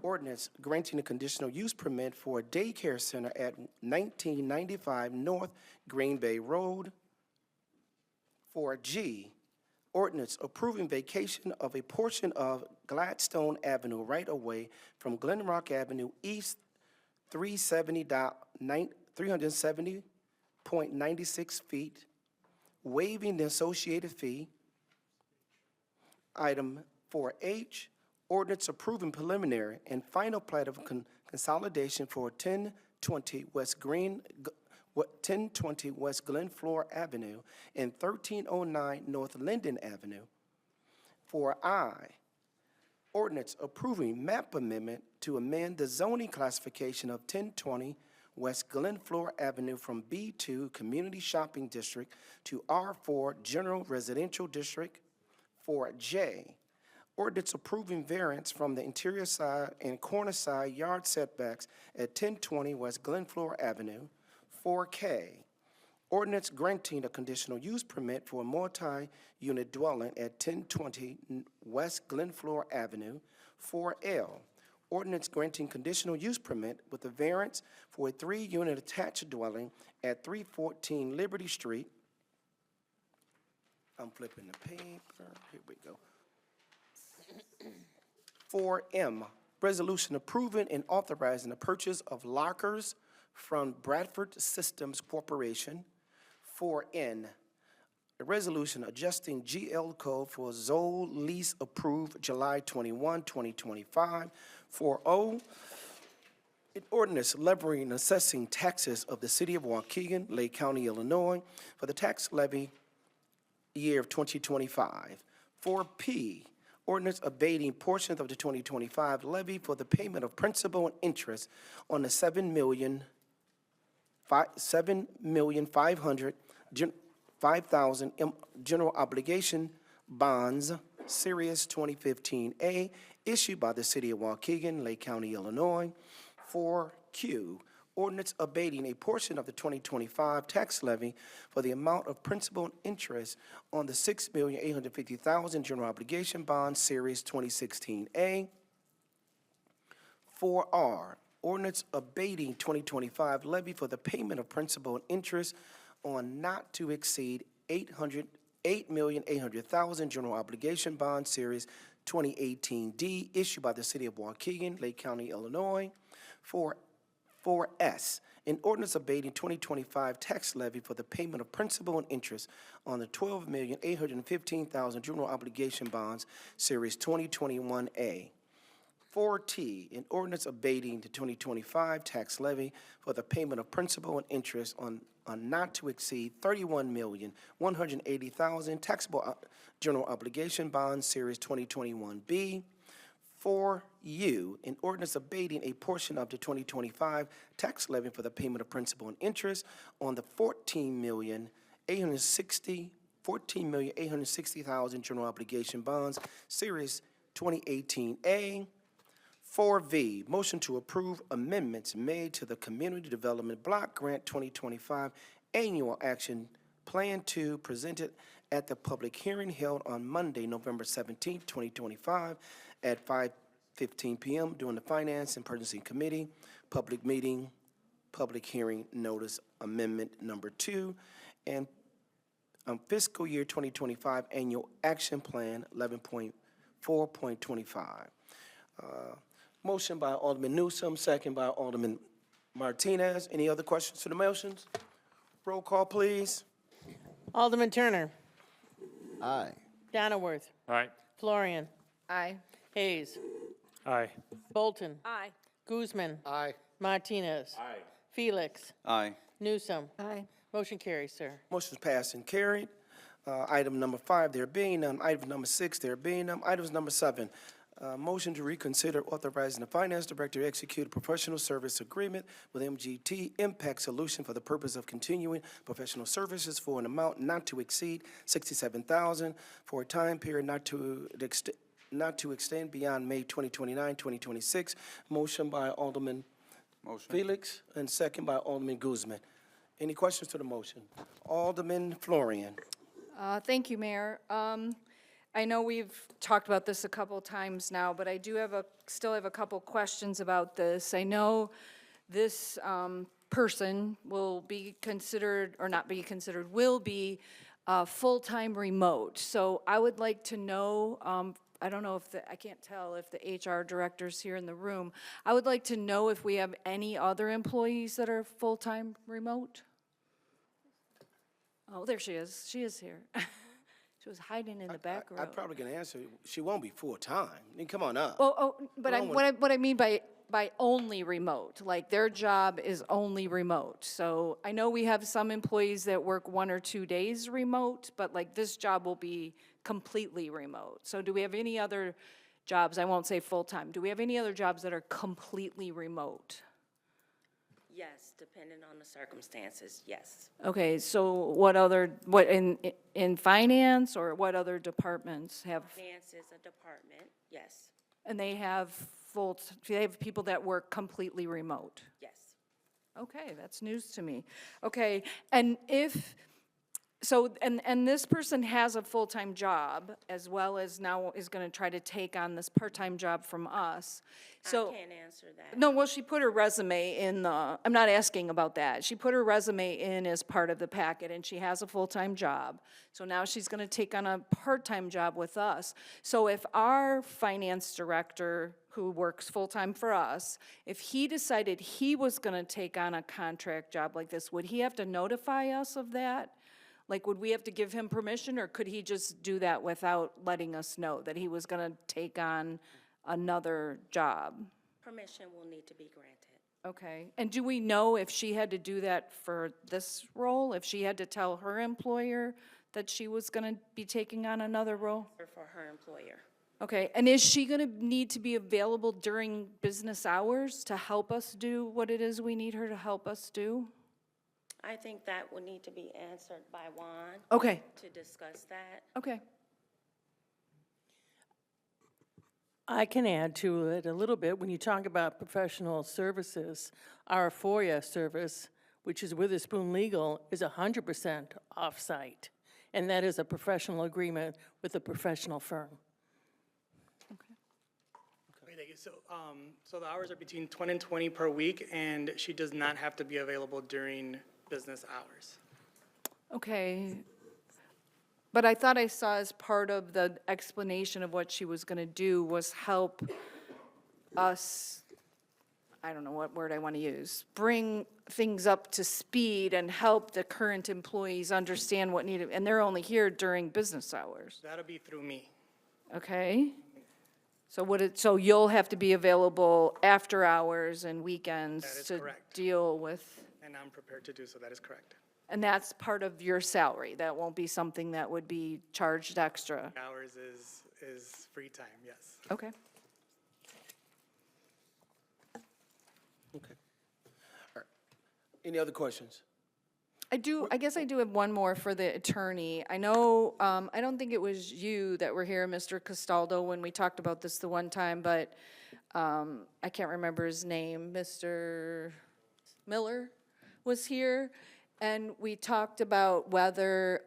ordinance granting a conditional use permit for a daycare center at 1995 North Green Bay Road. 4G, ordinance approving vacation of a portion of Gladstone Avenue right-of-way from Glen Rock Avenue East 370.96 feet, waiving the associated fee. Item 4H, ordinance approving preliminary and final plat of consolidation for 1020 West Glenflor Avenue and 1309 North Linden Avenue. 4I, ordinance approving map amendment to amend the zoning classification of 1020 West Glenflor Avenue from B2 Community Shopping District to R4 General Residential District. 4J, ordinance approving variance from the interior side and corner side yard setbacks at 1020 West Glenflor Avenue. 4K, ordinance granting a conditional use permit for a multi-unit dwelling at 1020 West Glenflor Avenue. 4L, ordinance granting conditional use permit with a variance for a 3-unit attached dwelling at 314 Liberty Street. I'm flipping the paper. Here we go. 4M, resolution approving and authorizing the purchase of lockers from Bradford Systems Corporation. 4N, a resolution adjusting GL code for Zoll lease approved July 21, 2025. 4O, an ordinance levying and assessing taxes of the city of Waukegan, Lake County, Illinois, for the tax levy year of 2025. 4P, ordinance abating portions of the 2025 levy for the payment of principal and interest on the $7,500,000 general obligation bonds, Series 2015A, issued by the city of Waukegan, Lake County, Illinois. 4Q, ordinance abating a portion of the 2025 tax levy for the amount of principal and interest on the $6,850,000 general obligation bond, Series 2016A. 4R, ordinance abating 2025 levy for the payment of principal and interest on not to exceed $8,800,000 general obligation bond, Series 2018D, issued by the city of Waukegan, Lake County, Illinois. 4S, an ordinance abating 2025 tax levy for the payment of principal and interest on the $12,815,000 general obligation bonds, Series 2021A. 4T, an ordinance abating the 2025 tax levy for the payment of principal and interest on not to exceed $31,180,000 taxable general obligation bonds, Series 2021B. 4U, an ordinance abating a portion of the 2025 tax levy for the payment of principal and interest on the $14,860,000 general obligation bonds, Series 2018A. 4V, motion to approve amendments made to the Community Development Block Grant 2025 Annual Action Plan 2, presented at the public hearing held on Monday, November 17, 2025, at 5:15 p.m. during the Finance and Purchasing Committee, public meeting, public hearing notice amendment number 2, and fiscal year 2025 Annual Action Plan 11.4.25. Motion by Alderman Newsome, second by Alderman Martinez. Any other questions to the motions? Roll call, please. Alderman Turner. Aye. Donnerworth. Aye. Florian. Aye. Hayes. Aye. Bolton. Aye. Guzman. Aye. Martinez. Aye. Felix. Aye. Newsome. Aye. Motion carries, sir. Motion's passed and carried. Item number 5, there being none. Item number 6, there being none. Items number 7, motion to reconsider authorizing the finance director to execute a professional service agreement with MGT Impact Solution for the purpose of continuing professional services for an amount not to exceed $67,000 for a time period not to extend beyond May 2029, 2026. Motion by Alderman Felix and second by Alderman Guzman. Any questions to the motion? Alderman Florian. Thank you, Mayor. I know we've talked about this a couple times now, but I do still have a couple questions about this. I know this person will be considered, or not be considered, will be full-time remote. So I would like to know, I don't know if I can't tell if the HR director's here in the room. I would like to know if we have any other employees that are full-time remote. Oh, there she is. She is here. She was hiding in the back row. I'm probably going to answer. She won't be full-time. I mean, come on up. But what I mean by only remote, like their job is only remote. So I know we have some employees that work 1 or 2 days remote, but like this job will be completely remote. So do we have any other jobs, I won't say full-time, do we have any other jobs that are completely remote? Yes, depending on the circumstances, yes. Okay, so what in finance, or what other departments have? Finance is a department, yes, And they have people that work completely remote? yes. Okay, that's news to me. Okay, and and this person has a full-time job, as well as now is gonna try to take on this part-time job from us. So I can't answer that. no, well, she put her resume in I'm not asking about that. She put her resume in as part of the packet, and she has a full-time job. So now she's gonna take on a part-time job with us. So if our finance director, who works full-time for us, if he decided he was gonna take on a contract job like this, would he have to notify us of that? Like, would we have to give him permission, or could he just do that without letting us know that he was gonna take on another job? Permission will need to be granted. Okay, and do we know if she had to do that for this role? If she had to tell her employer that she was gonna be taking on another role? Or for her employer. Okay, and is she gonna need to be available during business hours to help us do what it is we need her to help us do? I think that would need to be answered by Juan. Okay. To discuss that. Okay. I can add to it a little bit. When you talk about professional services, our FOIA service, which is Witherspoon Legal, is 100% off-site. And that is a professional agreement with a professional firm. Great, thank you. So the hours are between 20 and 20 per week, and she does not have to be available during business hours. Okay. But I thought I saw as part of the explanation of what she was gonna do was help us, I don't know what word I wanna use, bring things up to speed and help the current employees understand what needed, and they're only here during business hours, That'll be through me. okay? So you'll have to be available after hours and weekends That is to correct. deal with, And I'm prepared to do so, that is correct. and that's part of your salary. That won't be something that would be charged extra. Hours is free time, yes. Okay. Okay. All right. Any other questions? I guess I do have one more for the attorney. I know, I don't think it was you that were here, Mr. Castaldo, when we talked about this the one time, but I can't remember his name. Mr. Miller was here, and we talked about whether,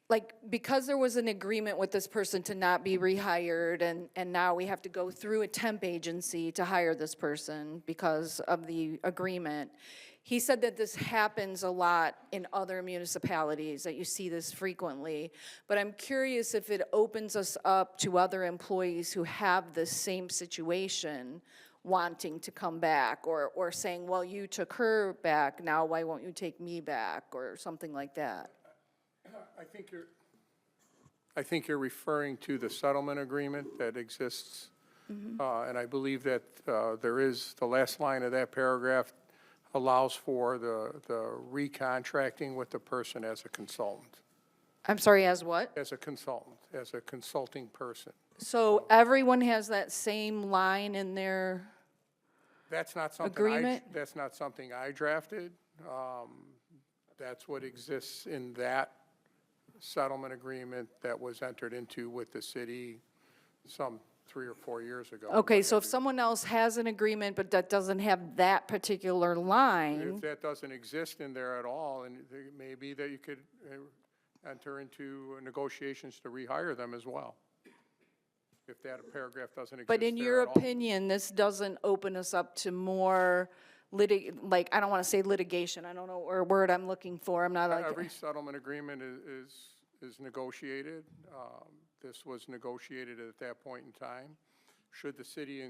like, because there was an agreement with this person to not be rehired, and now we have to go through a temp agency to hire this person because of the agreement. He said that this happens a lot in other municipalities, that you see this frequently. But I'm curious if it opens us up to other employees who have the same situation wanting to come back, or saying, well, you took her back, now why won't you take me back, or something like that. I think you're referring to the settlement agreement that exists. And I believe that there is, the last line of that paragraph allows for the recontracting with the person as a consultant. I'm sorry, as what? As a consultant, as a consulting person. So everyone has that same line in their That's not something agreement? that's not something I drafted. That's what exists in that settlement agreement that was entered into with the city some 3 or 4 years ago. Okay, so if someone else has an agreement, but that doesn't have that particular If line, that doesn't exist in there at all, and it may be that you could enter into negotiations to rehire them as well, if that paragraph doesn't exist but in there your at all. opinion, this doesn't open us up to more like, I don't want to say litigation, I don't know what word I'm looking for, I'm not like. Every settlement agreement is negotiated. This was negotiated at that point in time. Should the city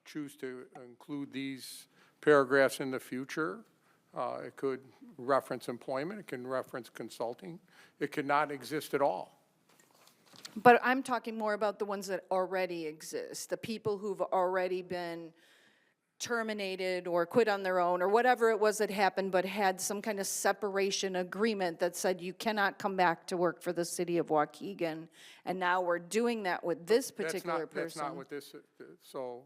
choose to include these paragraphs in the future, it could reference employment, it can reference consulting, it could not exist at all. But I'm talking more about the ones that already exist, the people who've already been terminated or quit on their own, or whatever it was that happened, but had some kind of separation agreement that said you cannot come back to work for the city of Waukegan, and now we're doing that with this particular person. That's not what this, so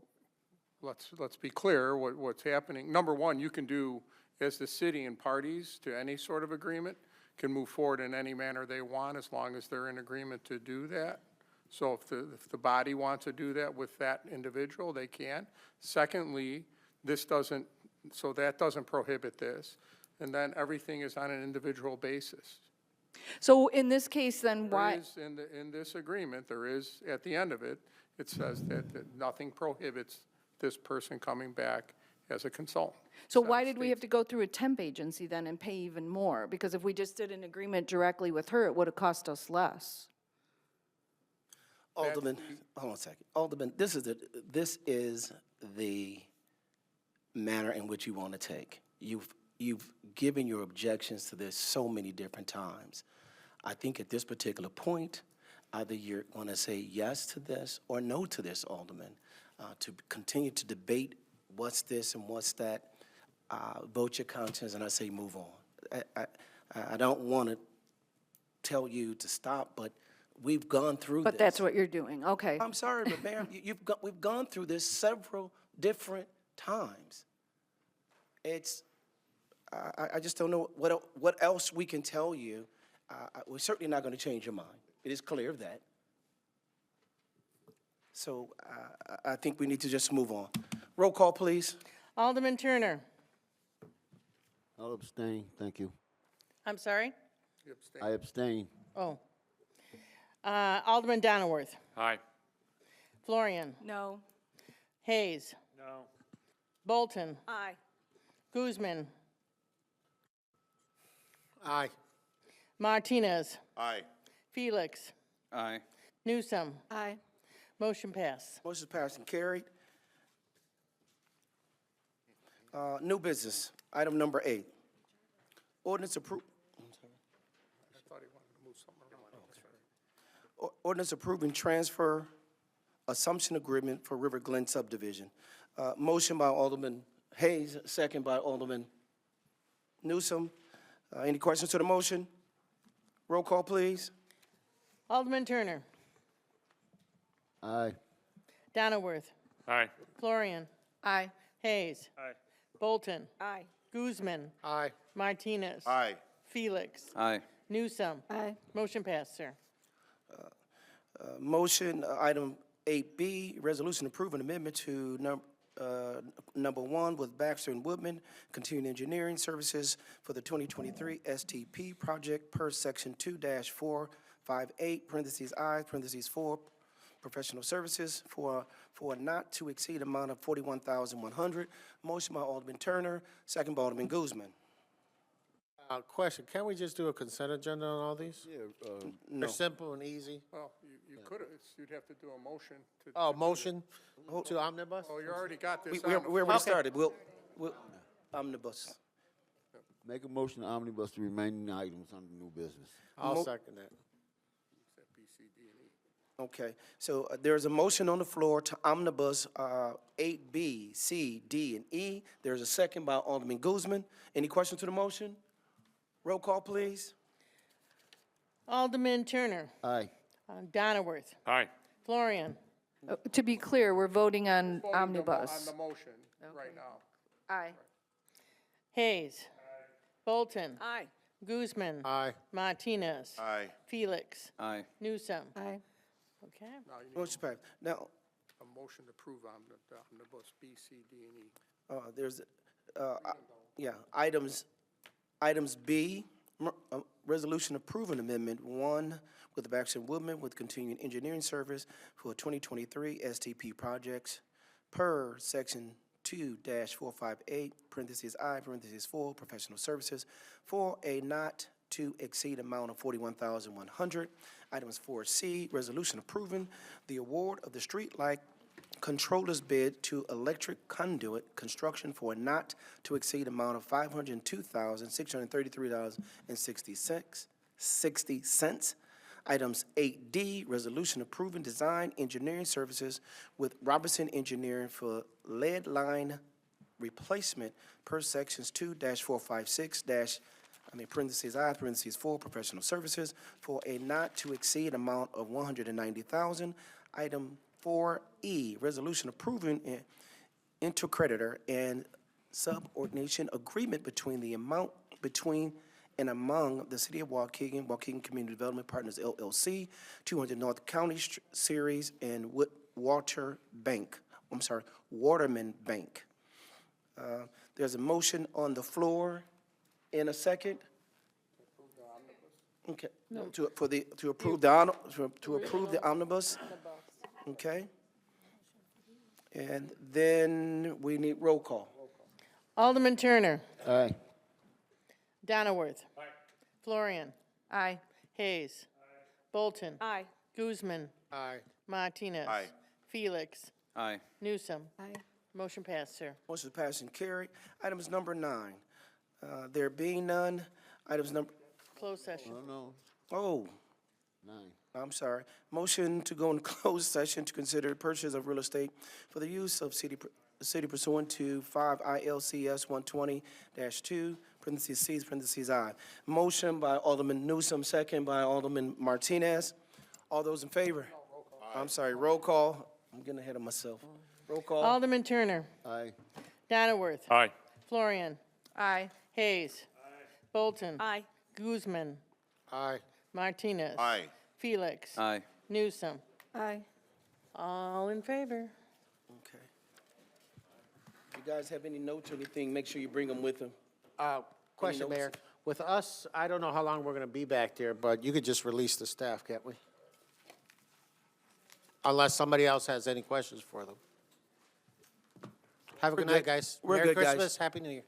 let's be clear what's happening. Number one, you can do, as the city and parties to any sort of agreement, can move forward in any manner they want as long as they're in agreement to do that. So if the body wants to do that with that individual, they can. Secondly, that doesn't prohibit this. And then everything is on an individual basis. So in this case, then why? In this agreement, there is, at the end of it, it says that nothing prohibits this person coming back as a consultant. So why did we have to go through a temp agency then and pay even more? Because if we just did an agreement directly with her, it would have cost us less. Alderman, hold on a second. Alderman, this is the manner in which you want to take. You've you've given your objections to this so many different times. I think at this particular point, either you're going to say yes to this or no to this, Alderman. To continue to debate what's this and what's that, vote your conscience, and I say move on. I don't want to tell you to stop, but we've gone through this. But that's what you're doing, okay. I'm sorry, but Mayor, we've gone through this several different times. I just don't know what else we can tell you. We're certainly not going to change your mind. It is clear of that. So I think we need to just move on. Roll call, please. Alderman Turner. I'll abstain, thank you. I'm sorry? You abstain? I abstain. Oh. Alderman Donnerworth. Aye. Florian. No. Hayes. No. Bolton. Aye. Guzman. Aye. Martinez. Aye. Felix. Aye. Newsom. Aye. Motion passed. Motion passed and carried. New business, item number 8. Ordinance approved. I thought he wanted to move something around. Ordinance approving transfer assumption agreement for River Glen subdivision. Motion by Alderman Hayes, second by Alderman Newsom. Any questions to the motion? Roll call, please. Alderman Turner. Aye. Donnerworth. Aye. Florian. Aye. Hayes. Aye. Bolton. Aye. Guzman. Aye. Martinez. Aye. Felix. Aye. Newsom. Aye. Motion passed, sir. Motion, item 8B, resolution approving amendment to number 1 with Baxter and Woodman, continuing engineering services for the 2023 STP project per section 2-458, parentheses I, parentheses 4, professional services for a not to exceed amount of $41,100. Motion by Alderman Turner, second by Alderman Guzman. Question, can't we just do a consent agenda on all these? Yeah, No. They're simple and easy. Well, you could have, you'd have to do a motion to. Oh, motion to omnibus? Oh, you already got this We on the already started. We'll omnibus. make a motion to omnibus the remaining items under new business. I'll second that. B, C, D, and E. Okay, so there's a motion on the floor to omnibus 8B, C, D, and E. There's a second by Alderman Guzman. Any questions to the motion? Roll call, please. Alderman Turner. Aye. Donnerworth. Aye. Florian. To be clear, we're voting on Voting the mo- omnibus. On the motion right now. Aye. Hayes. Bolton. Aye. Guzman. Aye. Martinez. Aye. Felix. Aye. Newsom. Aye. Okay. Now you need Motion passed. Now, a motion to approve the omnibus B, C, D, and E. there's, items B, resolution approving amendment 1 with the Baxter and Woodman with continuing engineering service for 2023 STP projects per section 2-458, parentheses I, parentheses 4, professional services for a not to exceed amount of $41,100. Items 4C, resolution approving the award of the streetlight controller's bid to electric conduit construction for a not to exceed amount of $502,633.60. Items 8D, resolution approving design engineering services with Robinson Engineering for lead line replacement per sections 2-456- parentheses I, parentheses 4, professional services for a not to exceed amount of $190,000. Item 4E, resolution approving intercreditor and subordination agreement between and among the City of Waukegan, Waukegan Community Development Partners LLC, 200 North County Series, and Waterman Bank. There's a motion on the floor. In a second? Okay, to approve the omnibus? Okay. And then we need roll call. Alderman Turner. Aye. Donnerworth. Florian. Aye. Hayes. Bolton. Aye. Guzman. Aye. Martinez. Aye. Felix. Aye. Newsom. Aye. Motion passed, sir. Motion passed and carried. Items number 9. There being none, items number, Closed session. No, oh, 9. I'm sorry. Motion to go in closed session to consider purchase of real estate for the use of city pursuant to 5 ILCS 120-2, parentheses C, parentheses I. Motion by Alderman Newsom, second by Alderman Martinez. All those in favor? I'm sorry, roll call. I'm getting ahead of myself. Roll call. Alderman Turner. Aye. Donnerworth. Aye. Florian. Aye. Hayes. Bolton. Aye. Guzman. Aye. Martinez. Aye. Felix. Aye. Newsom. Aye. All in favor? Okay. If you guys have any notes or anything, make sure you bring them with them. Question, notes? Mayor. With us, I don't know how long we're going to be back there, but you could just release the staff, can't we? Unless somebody else has any questions for them. Have a good night, good. guys. We're Merry good, guys. Christmas, Happy New Year.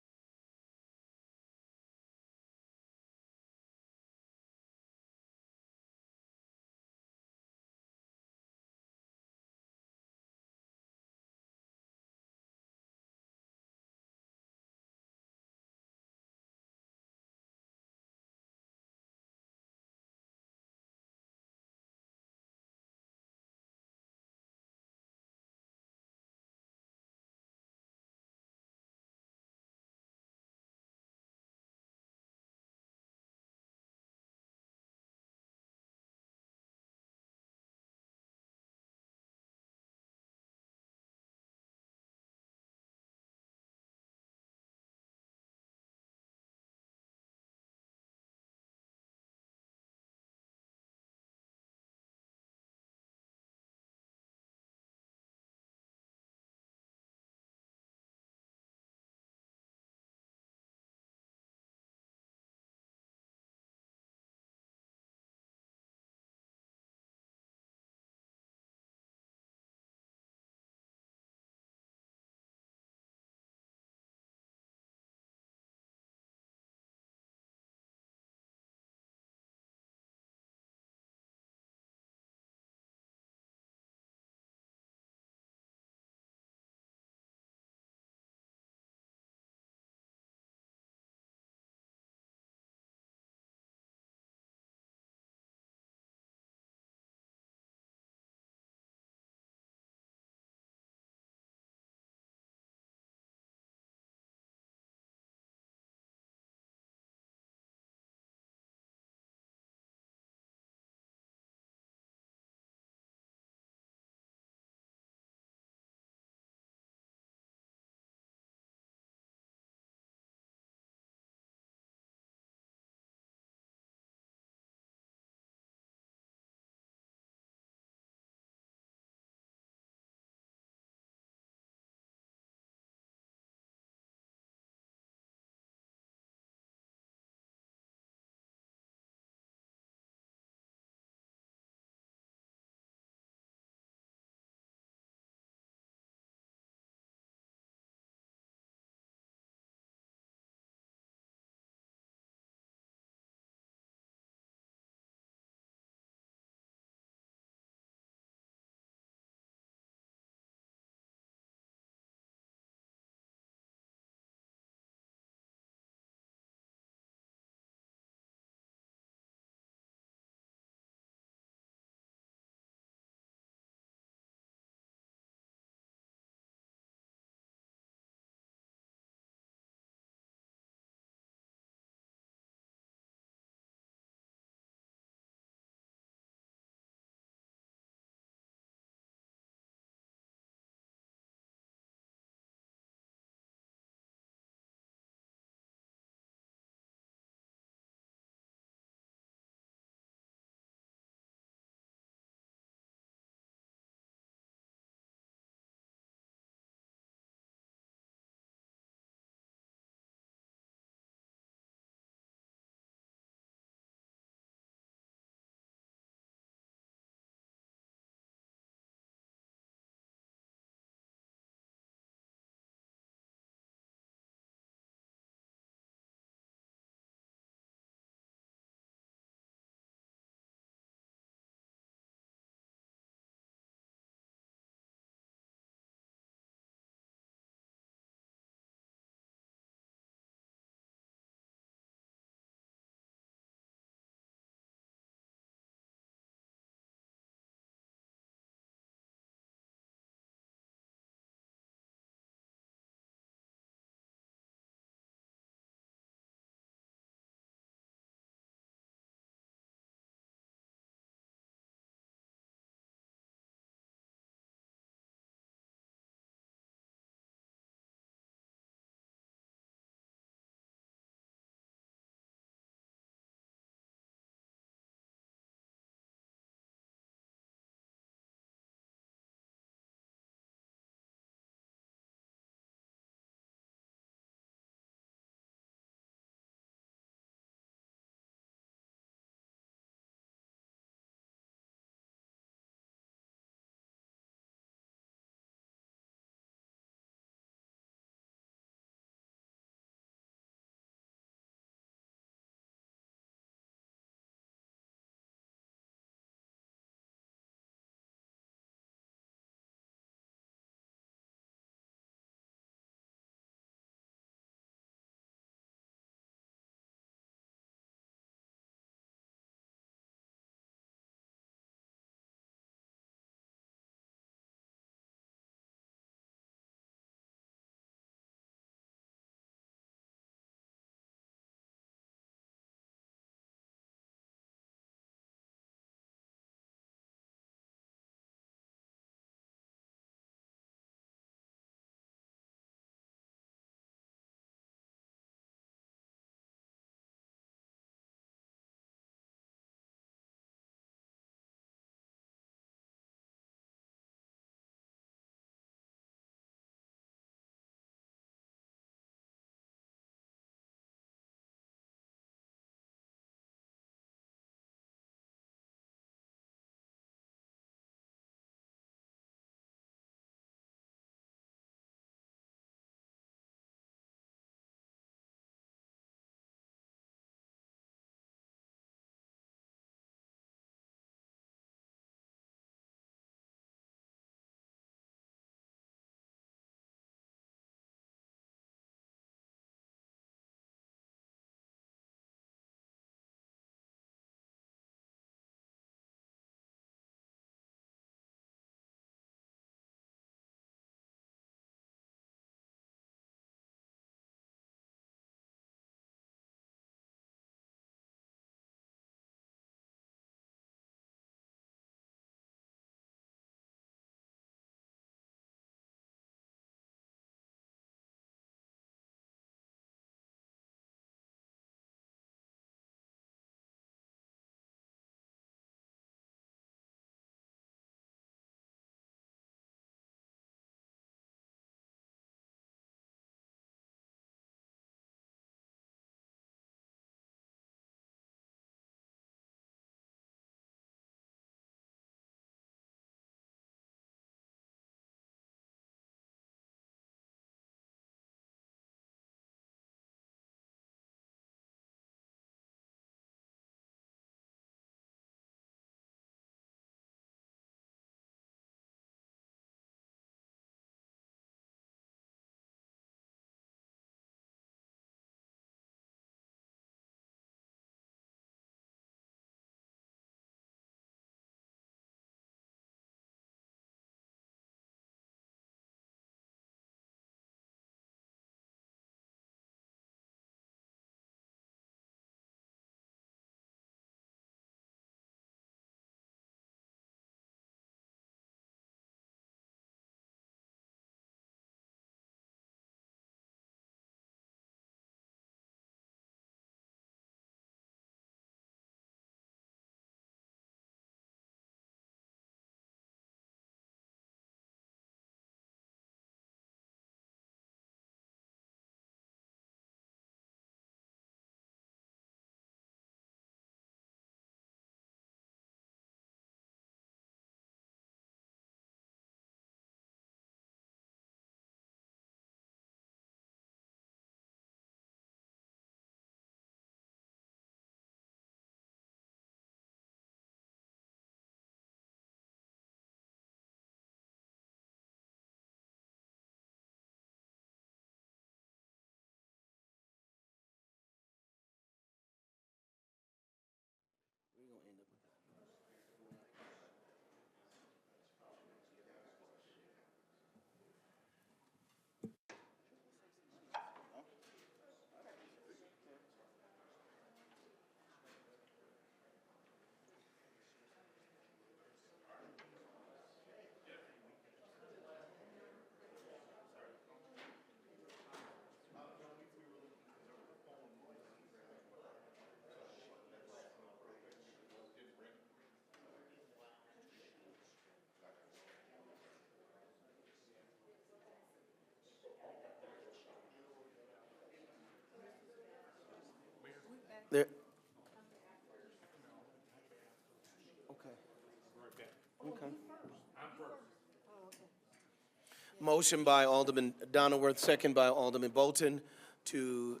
Motion by Alderman Donilworth, second by Alderman Bolton to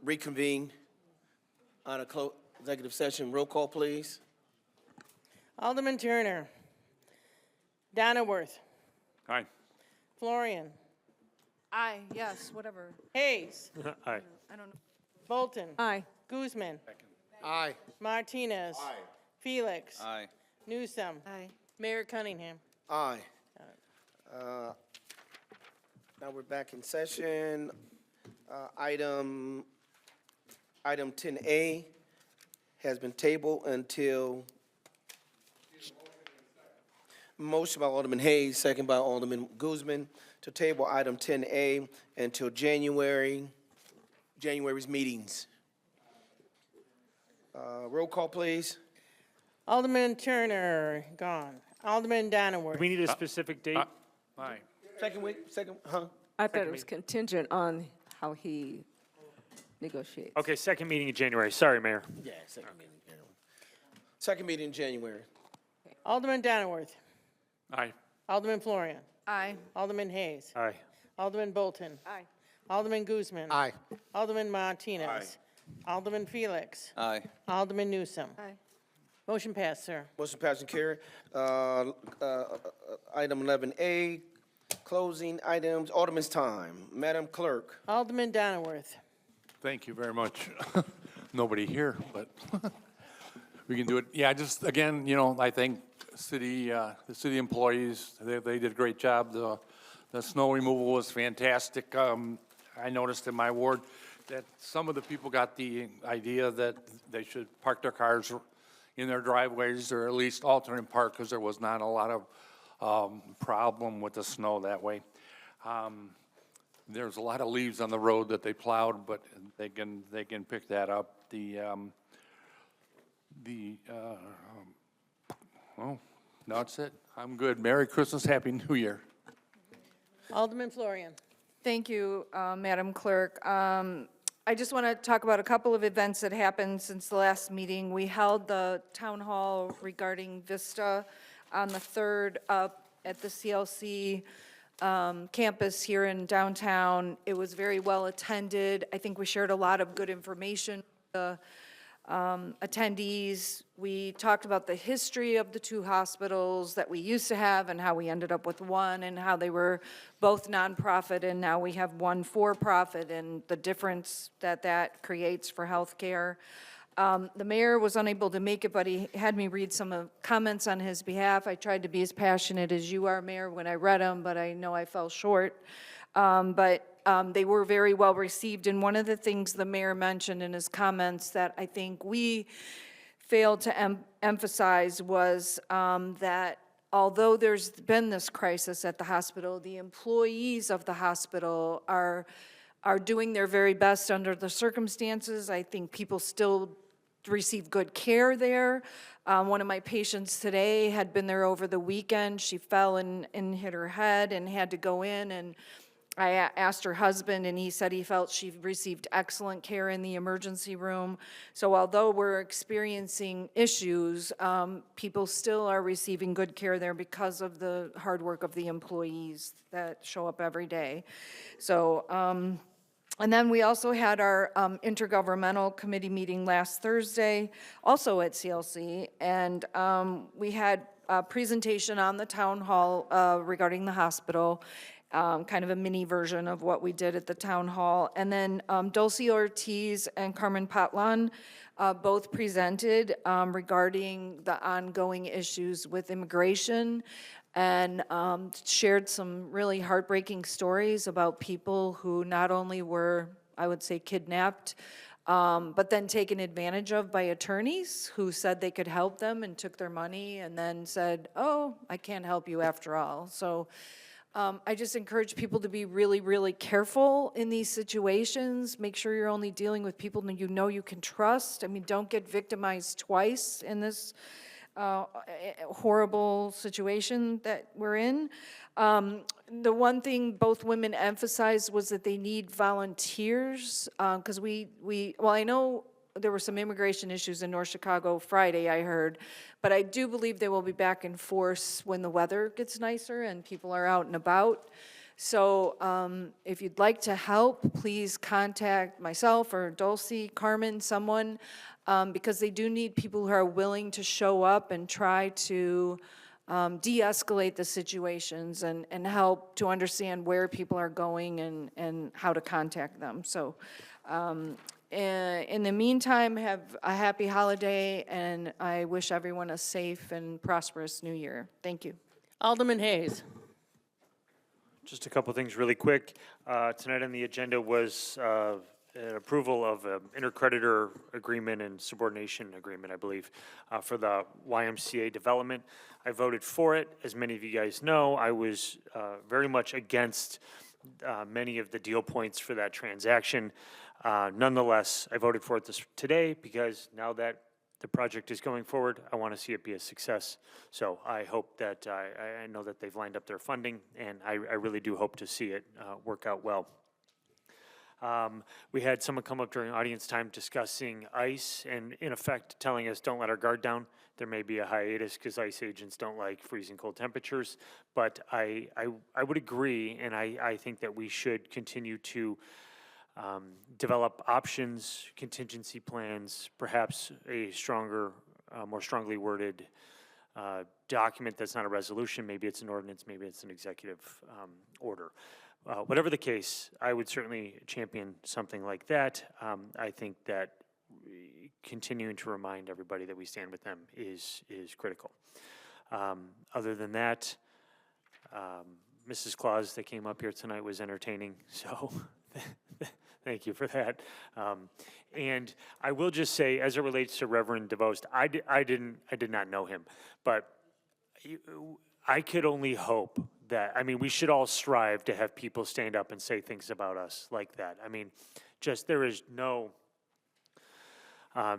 reconvene on a executive session. Roll call, please. Alderman Turner. Donilworth. Aye. Florian. Aye, yes, whatever. Hayes. Aye. I don't know. Bolton. Aye. Guzman. Aye. Martinez. Felix. Aye. Newsome. Aye. Mayor Cunningham. Aye. Now we're back in session. Item 10A has been tabled until, motion by Alderman Hayes, second by Alderman Guzman, to table item 10A until January's meetings. Roll call, please. Alderman Turner, gone. Alderman Donilworth. We need a specific date? Aye. I thought it was contingent on how he negotiates. Okay, second meeting in January. Sorry, Mayor. Yeah, second meeting. Second meeting in January. Alderman Donilworth. Aye. Alderman Florian. Aye. Alderman Hayes. Aye. Alderman Bolton. Aye. Alderman Guzman. Aye. Alderman Martinez. Alderman Felix. Aye. Alderman Newsome. Aye. Motion passed, sir. Motion passed and carried. Item 11A, closing items, Alderman's time. Madam Clerk. Alderman Donilworth. Thank you very much. Nobody here, but we can do it. Yeah, just, again, I think the city employees, they did a great job. The snow removal was fantastic. I noticed in my ward that some of the people got the idea that they should park their cars in their driveways or at least alternate park because there was not a lot of problem with the snow that way. There's a lot of leaves on the road that they plowed, but they can pick that up. Well, that's it. I'm good. Merry Christmas, Happy New Year. Alderman Florian. Thank you, Madam Clerk. I just want to talk about a couple of events that happened since the last meeting. We held the town hall regarding Vista on the 3rd up at the CLC campus here in downtown. It was very well attended. I think we shared a lot of good information with the attendees. We talked about the history of the two hospitals that we used to have and how we ended up with one and how they were both nonprofit and now we have one for-profit and the difference that creates for healthcare. The mayor was unable to make it, but he had me read some comments on his behalf. I tried to be as passionate as you are, Mayor, when I read them, but I know I fell short. They were very well received, and one of the things the mayor mentioned in his comments that I think we failed to emphasize was that although there's been this crisis at the hospital, the employees of the hospital are doing their very best under the circumstances. I think people still receive good care there. One of my patients today had been there over the weekend. She fell and hit her head and had to go in, and I asked her husband, and he said he felt she received excellent care in the emergency room. So although we're experiencing issues, people still are receiving good care there because of the hard work of the employees that show up every day. So, and then we also had our intergovernmental committee meeting last Thursday, also at CLC, and we had a presentation on the town hall regarding the hospital. Kind of a mini version of what we did at the town hall. And then Dulce Ortiz and Carmen Patlan both presented regarding the ongoing issues with immigration and shared some really heartbreaking stories about people who not only were, I would say, kidnapped, but then taken advantage of by attorneys who said they could help them and took their money and then said, oh, I can't help you after all. So I just encourage people to be really, really careful in these situations. Make sure you're only dealing with people that you know you can trust. I mean, don't get victimized twice in this horrible situation that we're in. The one thing both women emphasized was that they need volunteers, because well, I know there were some immigration issues in North Chicago Friday, I heard. But I do believe they will be back in force when the weather gets nicer and people are out and about. So if you'd like to help, please contact myself or Dulcie, Carmen, someone, because they do need people who are willing to show up and try to de-escalate the situations and help to understand where people are going and how to contact them. So in the meantime, have a happy holiday, and I wish everyone a safe and prosperous new year. Thank you. Alderman Hayes. Just a couple things really quick. Tonight on the agenda was an approval of an intercreditor agreement and subordination agreement, I believe, for the YMCA development. I voted for it. As many of you guys know, I was very much against many of the deal points for that transaction. Nonetheless, I voted for it today because now that the project is going forward, I want to see it be a success. So I hope that, I know that they've lined up their funding, and I really do hope to see it work out well. We had someone come up during audience time discussing ICE and, in effect, telling us don't let our guard down. There may be a hiatus because ICE agents don't like freezing cold temperatures, but I would agree, and I think that we should continue to develop options, contingency plans, perhaps a stronger, more strongly worded document that's not a resolution. Maybe it's an ordinance, maybe it's an executive order. Whatever the case, I would certainly champion something like that. I think that continuing to remind everybody that we stand with them is critical. Other than that, Mrs. Claus that came up here tonight was entertaining, so thank you for that. And I will just say, as it relates to Reverend DeVost, I did not know him, but I could only hope that, I mean, we should all strive to have people stand up and say things about us like that. I mean, just there is no, I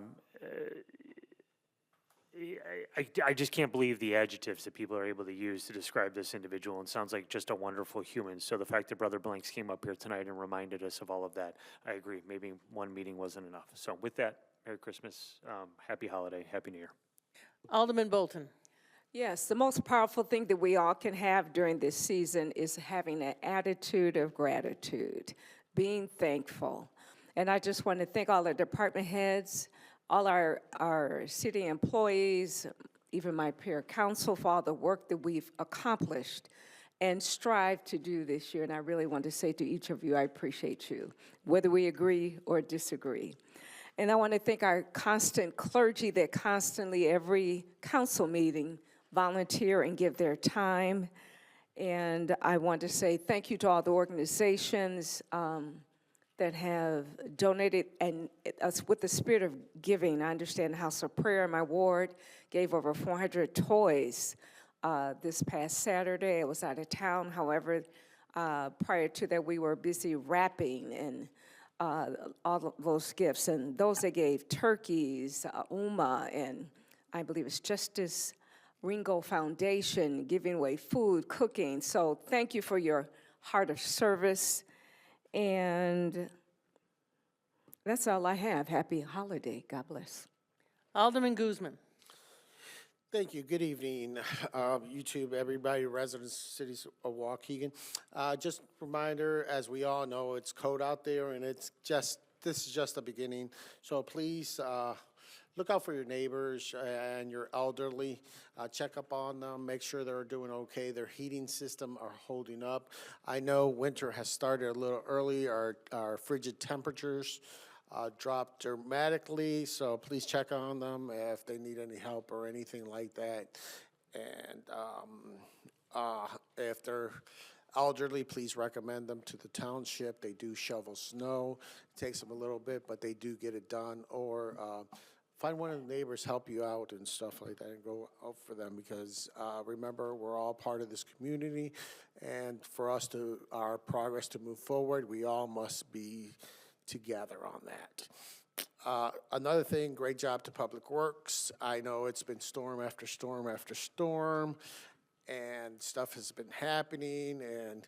just can't believe the adjectives that people are able to use to describe this individual, and sounds like just a wonderful human. So the fact that Brother Blanks came up here tonight and reminded us of all of that, I agree. Maybe one meeting wasn't enough. So with that, Merry Christmas, Happy Holiday, Happy New Year. Alderman Bolton. Yes, the most powerful thing that we all can have during this season is having an attitude of gratitude, being thankful. And I just want to thank all the department heads, all our city employees, even my peer council for all the work that we've accomplished and strive to do this year. And I really want to say to each of you, I appreciate you, whether we agree or disagree. And I want to thank our constant clergy that constantly, every council meeting, volunteer and give their time. And I want to say thank you to all the organizations that have donated, and us with the spirit of giving. I understand the House of Prayer in my ward gave over 400 toys this past Saturday. I was out of town. However, prior to that, we were busy wrapping and all of those gifts. And those that gave turkeys, UMA, and I believe it's Justice Ringo Foundation, giving away food, cooking. So thank you for your heart of service. And that's all I have. Happy holiday. God bless. Alderman Guzman. Thank you. Good evening, YouTube, everybody, residents, cities of Waukegan. Just a reminder, as we all know, it's cold out there, and this is just the beginning. So please look out for your neighbors and your elderly. Check up on them, make sure they're doing okay. Their heating system are holding up. I know winter has started a little early. Our frigid temperatures dropped dramatically, so please check on them if they need any help or anything like that. And if they're elderly, please recommend them to the township. They do shovel snow. It takes them a little bit, but they do get it done. Or find one of the neighbors help you out and stuff like that, and go out for them, because remember, we're all part of this community, and for our progress to move forward, we all must be together on that. Another thing, great job to Public Works. I know it's been storm after storm after storm, and stuff has been happening, and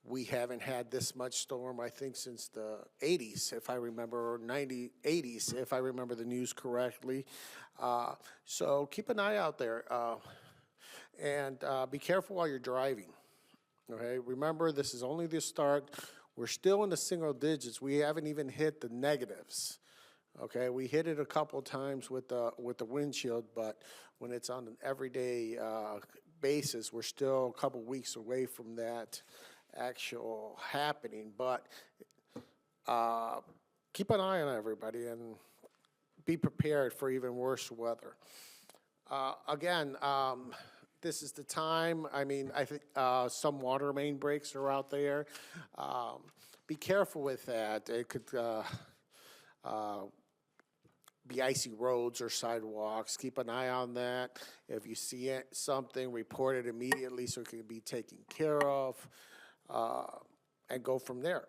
We haven't had this much storm, I think, since the 80s, if I remember, or 80s, if I remember the news correctly. So keep an eye out there, and be careful while you're driving. Okay, remember, this is only the start. We're still in the single digits. We haven't even hit the negatives. Okay, we hit it a couple times with the windshield, but when it's on an everyday basis, we're still a couple weeks away from that actual happening. But keep an eye on everybody and be prepared for even worse weather. Again, this is the time. I mean, I think some water main breaks are out there. Be careful with that. It could be icy roads or sidewalks. Keep an eye on that. If you see something, report it immediately so it can be taken care of, and go from there.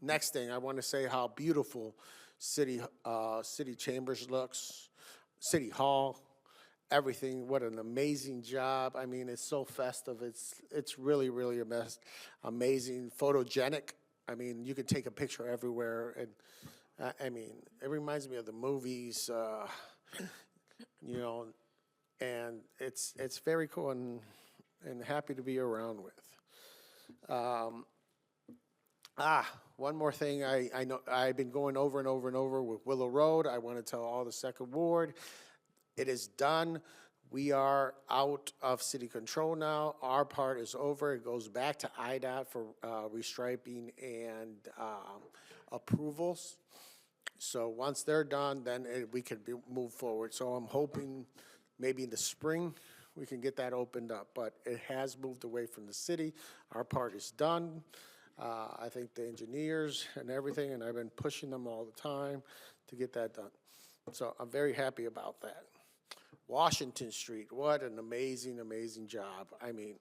Next thing, I want to say how beautiful City Chambers looks, City Hall, everything. What an amazing job. I mean, it's so festive. It's really, really amazing, photogenic. I mean, you can take a picture everywhere, and I mean, it reminds me of the movies, you know, and it's very cool and happy to be around with. One more thing I know I've been going over and over and over with Willow Road. I want to tell all the Second Ward, it is done. We are out of city control now. Our part is over. It goes back to IDOT for restriping and approvals. So once they're done, then we can move forward. So I'm hoping maybe in the spring we can get that opened up. But it has moved away from the city. Our part is done. I think the engineers and everything, and I've been pushing them all the time to get that done. So I'm very happy about that. Washington Street, what an amazing, amazing job. I mean,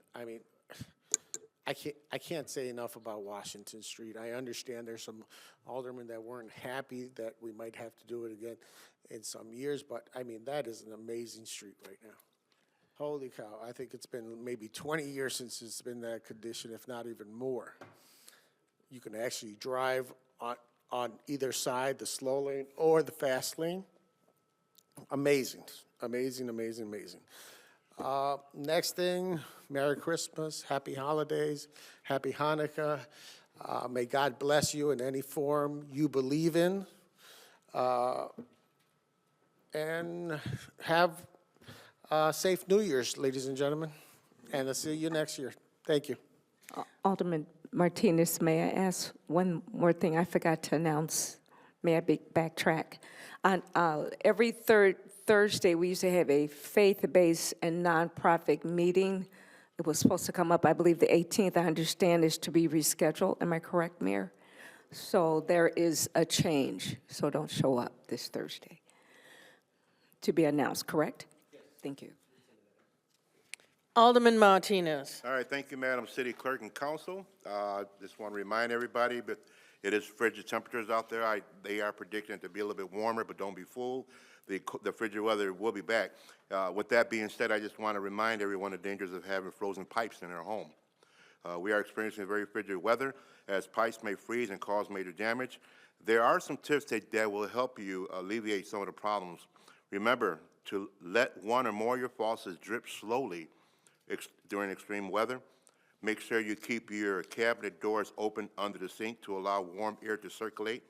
I can't say enough about Washington Street. I understand there's some aldermen that weren't happy that we might have to do it again in some years, but I mean, that is an amazing street right now. Holy cow, I think it's been maybe 20 years since it's been that condition, if not even more. You can actually drive on either side, the slow lane or the fast lane. Amazing, amazing, amazing, amazing. Next thing, Merry Christmas, Happy Holidays, Happy Hanukkah. May God bless you in any form you believe in. And have safe New Year's, ladies and gentlemen. And I'll see you next year. Thank you. Alderman Martinez, may I ask one more thing I forgot to announce? May I backtrack? On every third Thursday, we used to have a faith-based and nonprofit meeting. It was supposed to come up, I believe, the 18th. I understand is to be rescheduled. Am I correct, Mayor? So there is a change. So don't show up this Thursday. To be announced, correct? Yes. Thank you. Alderman Martinez. All right, thank you, Madam City Clerk and Council. Just want to remind everybody, but it is frigid temperatures out there. They are predicting it to be a little bit warmer, but don't be fooled. The frigid weather will be back. With that being said, I just want to remind everyone the dangers of having frozen pipes in their home. We are experiencing very frigid weather as pipes may freeze and cause major damage. There are some tips that will help you alleviate some of the problems. Remember to let one or more of your faucets drip slowly during extreme weather. Make sure you keep your cabinet doors open under the sink to allow warm air to circulate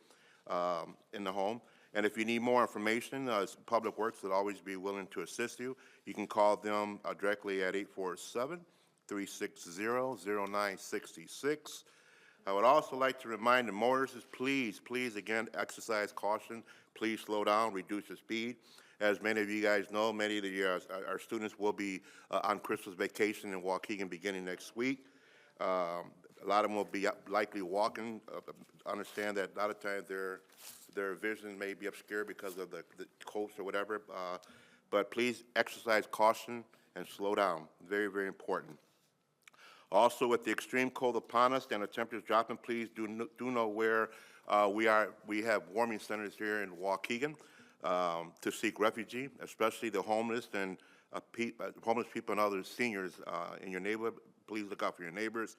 in the home. And if you need more information, Public Works will always be willing to assist you. You can call them directly at 847-360-0966. I would also like to remind the motorists, please, again, exercise caution. Please slow down, reduce your speed. As many of you guys know, many of our students will be on Christmas vacation in Waukegan beginning next week. A lot of them will be likely walking. Understand that a lot of times their vision may be obscured because of the coast or whatever. But please exercise caution and slow down. Very, very important. Also, with the extreme cold upon us and the temperatures dropping, please do know where we have warming centers here in Waukegan to seek refuge, especially the homeless and homeless people and other seniors in your neighborhood. please look out for your neighbors.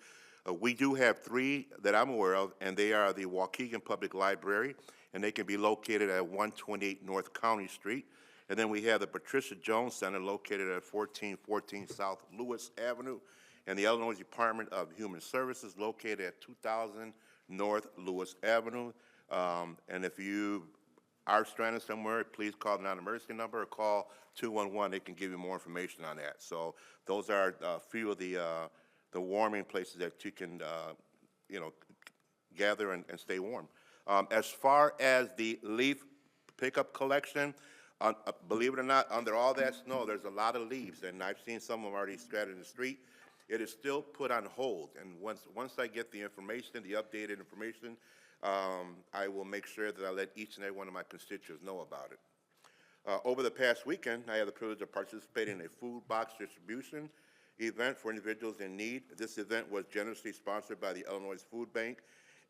We do have 3 that I'm aware of, and they are the Waukegan Public Library, and they can be located at 128 North County Street. And then we have the Patricia Jones Center located at 1414 South Lewis Avenue, and the Illinois Department of Human Services located at 2000 North Lewis Avenue. And if you are stranded somewhere, please call the non-emergency number or call 211. They can give you more information on that. So those are a few of the warming places that you can, gather and stay warm. As far as the leaf pickup collection, believe it or not, under all that snow, there's a lot of leaves, and I've seen some of them already scattered in the street. It is still put on hold, and once I get the information, the updated information, I will make sure that I let each and every one of my constituents know about it. Over the past weekend, I had the privilege of participating in a food box distribution event for individuals in need. This event was generously sponsored by the Illinois Food Bank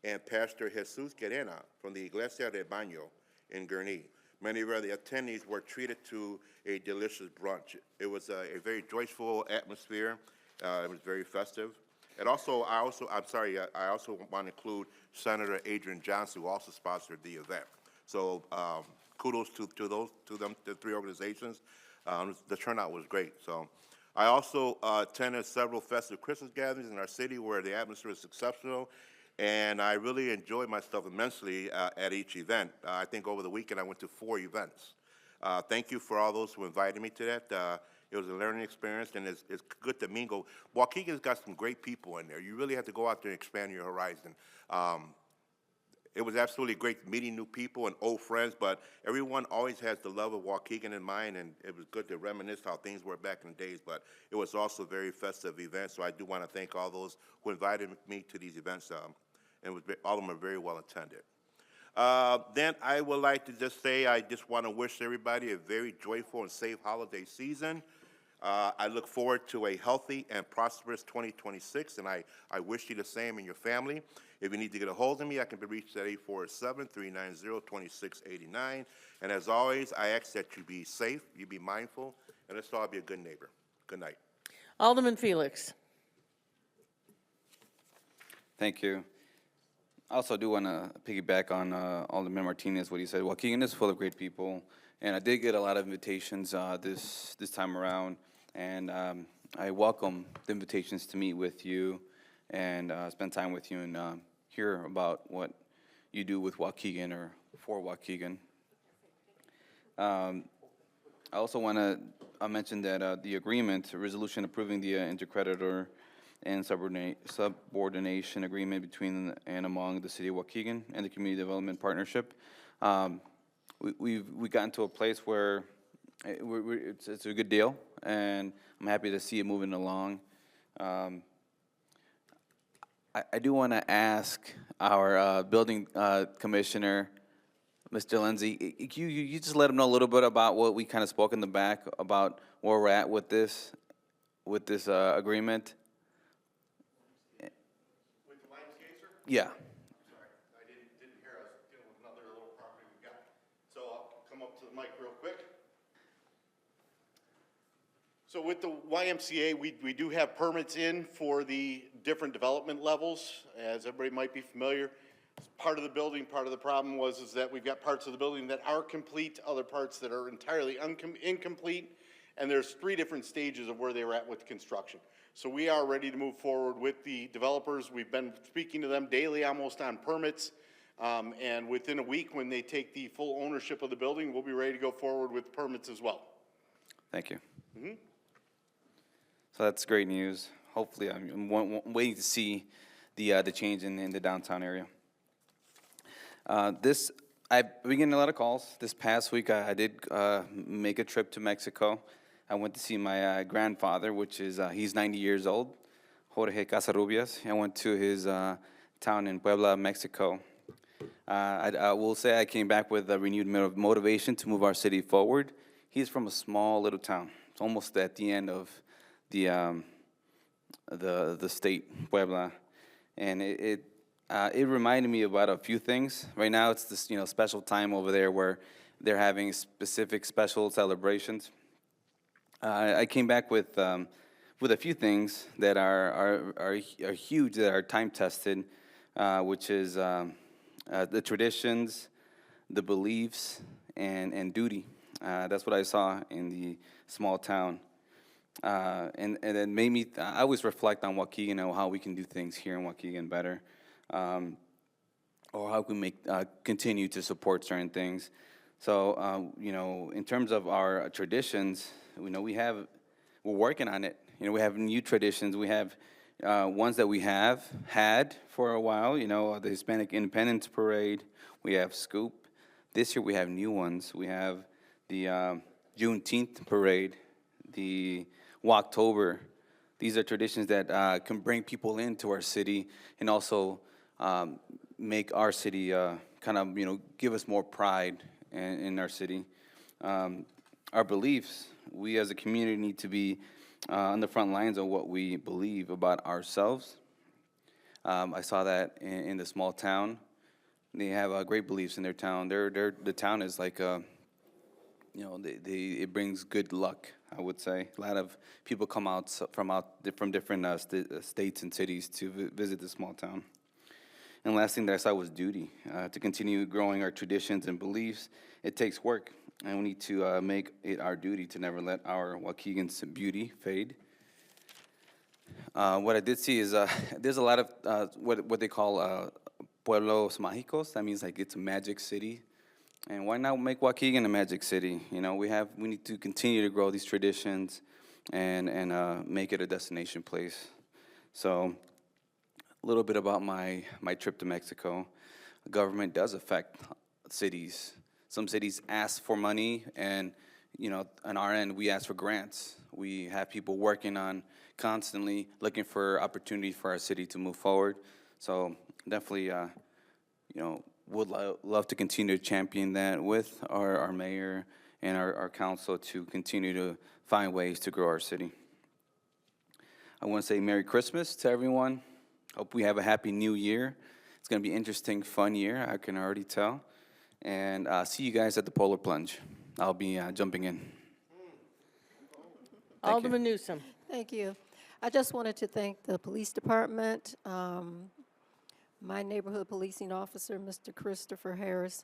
and Pastor Jesus Guerena from the Iglesia de Baño in Gurnee. Many of the attendees were treated to a delicious brunch. It was a very joyful atmosphere. It was very festive. And also, I also want to include Senator Adrian Johnson, who also sponsored the event. So kudos to the 3 organizations. The turnout was great. So I also attended several festive Christmas gatherings in our city where the atmosphere is exceptional. And I really enjoyed myself immensely at each event. I think over the weekend I went to 4 events. Thank you for all those who invited me to that. It was a learning experience, and it's good to mingle. Waukegan's got some great people in there. You really have to go out there and expand your horizon. It was absolutely great meeting new people and old friends, but everyone always has the love of Waukegan in mind, and it was good to reminisce how things were back in the days, but it was also a very festive event, so I do want to thank all those who invited me to these events, and all of them are very well attended. Then I would like to just say I just want to wish everybody a very joyful and safe holiday season. I look forward to a healthy and prosperous 2026, and I wish you the same in your family. If you need to get a hold of me, I can be reached at 847-390-2689. And as always, I ask that you be safe, you be mindful, and let's all be a good neighbor. Good night. Alderman Felix. Thank you. I also do want to piggyback on Alderman Martinez, what he said. Waukegan is full of great people, and I did get a lot of invitations this time around, and I welcome the invitations to meet with you and spend time with you and hear about what you do with Waukegan or for Waukegan. I also want to mention that the agreement, resolution approving the intercreditor and subordination agreement between and among the City of Waukegan and the Community Development Partnership. We've gotten to a place where it's a good deal, and I'm happy to see it moving along. I do want to ask our building commissioner, Mr. Lindsay, you just let him know a little bit about what we kind of spoke in the back about where we're at with this agreement. With the YMCA, sir? Yeah. Sorry, I didn't hear. I was dealing with another little property we've got. So I'll come up to the mic real quick. So with the YMCA, we do have permits in for the different development levels. As everybody might be familiar, part of the building, part of the problem is that we've got parts of the building that are complete, other parts that are entirely incomplete, and there's 3 different stages of where they were at with construction. So we are ready to move forward with the developers. We've been speaking to them daily almost on permits, and within a week when they take the full ownership of the building, we'll be ready to go forward with permits as well. Thank you. Mm-hmm. So that's great news. Hopefully, I'm waiting to see the change in the downtown area. I've been getting a lot of calls. This past week, I did make a trip to Mexico. I went to see my grandfather, which is, he's 90 years old, Jorge Casarubias. I went to his town in Puebla, Mexico. I will say I came back with a renewed motivation to move our city forward. He's from a small little town. It's almost at the end of the state, Puebla, and it reminded me about a few things. Right now, it's this special time over there where they're having specific special celebrations. I came back with with a few things that are huge, that are time-tested, which is the traditions, the beliefs, and duty. That's what I saw in the small town. And it made me, I always reflect on Waukegan and how we can do things here in Waukegan better, or how we make continue to support certain things. So, you know, in terms of our traditions, you know, we're working on it. You know, we have new traditions. We have ones that we have had for a while, you know, the Hispanic Independence Parade. We have Scoop. This year we have new ones. We have the Juneteenth Parade, the Waukegan. These are traditions that can bring people into our city and also make our city kind of, you know, give us more pride in our city. Our beliefs, we as a community need to be on the front lines of what we believe about ourselves. I saw that in the small town. They have great beliefs in their town. The town is like, you know, it brings good luck, I would say. A lot of people come out from different states and cities to visit the small town. And last thing that I saw was duty. To continue growing our traditions and beliefs, it takes work. And we need to make it our duty to never let our Waukegan's beauty fade. What I did see is there's a lot of what they call pueblos mágicos. That means like it's a magic city. And why not make Waukegan a magic city? You know, we need to continue to grow these traditions and make it a destination place. So a little bit about my trip to Mexico. The government does affect cities. Some cities ask for money, and, you know, on our end, we ask for grants. We have people working on constantly looking for opportunities for our city to move forward. So definitely, you know, would love to continue to champion that with our mayor and our council to continue to find ways to grow our city. I want to say Merry Christmas to everyone. Hope we have a happy new year. It's going to be an interesting, fun year, I can already tell. And see you guys at the Polar Plunge. I'll be jumping in. Alderman Newsom. Thank you. I just wanted to thank the police department, my neighborhood policing officer, Mr. Christopher Harris.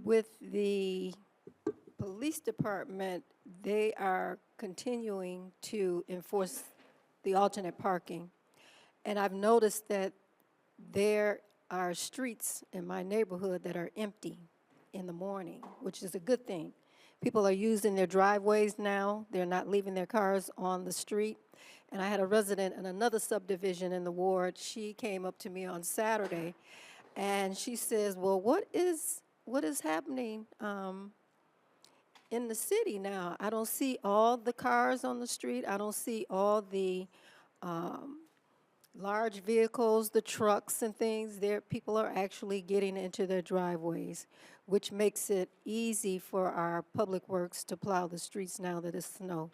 With the police department, they are continuing to enforce the alternate parking. And I've noticed that there are streets in my neighborhood that are empty in the morning, which is a good thing. People are using their driveways now. They're not leaving their cars on the street. And I had a resident in another subdivision in the ward. She came up to me on Saturday, and she says, well, what is happening in the city now? I don't see all the cars on the street. I don't see all the large vehicles, the trucks and things. There, people are actually getting into their driveways, which makes it easy for our public works to plow the streets now that it's snow.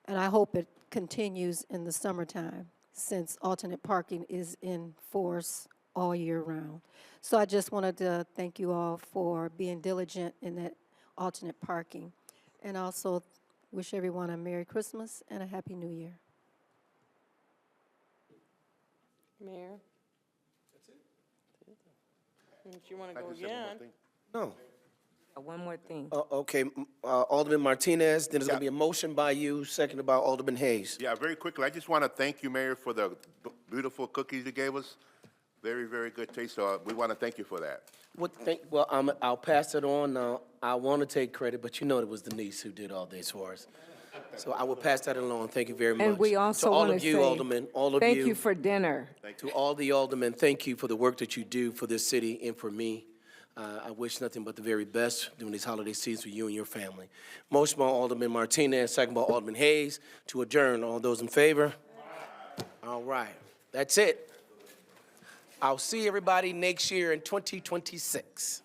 And I hope it continues in the summertime, since alternate parking is in force all year round. So I just wanted to thank you all for being diligent in that alternate parking, and also wish everyone a Merry Christmas and a Happy New Year. Mayor? That's it? If you want to go just said one more again. thing. No. One more thing. Okay, Alderman Martinez, then there's going to be a motion by you, seconded by Alderman Hayes. Yeah, very quickly, I just want to thank you, Mayor, for the beautiful cookies you gave us. Very, very good taste, so we want to thank you for that. Well, I'll pass it on now. I want to take credit, but you know it was Denise who did all this for us. So I will pass that along. Thank you very much. And we also to all want of to you, say, Aldermen, all of thank you. you for dinner. To all the aldermen, thank you for the work that you do for this city and for me. I wish nothing but the very best during this holiday season for you and your family. Motion by Alderman Martinez, second by Alderman Hayes to adjourn. All those in favor? All right. That's it. I'll see everybody next year in 2026.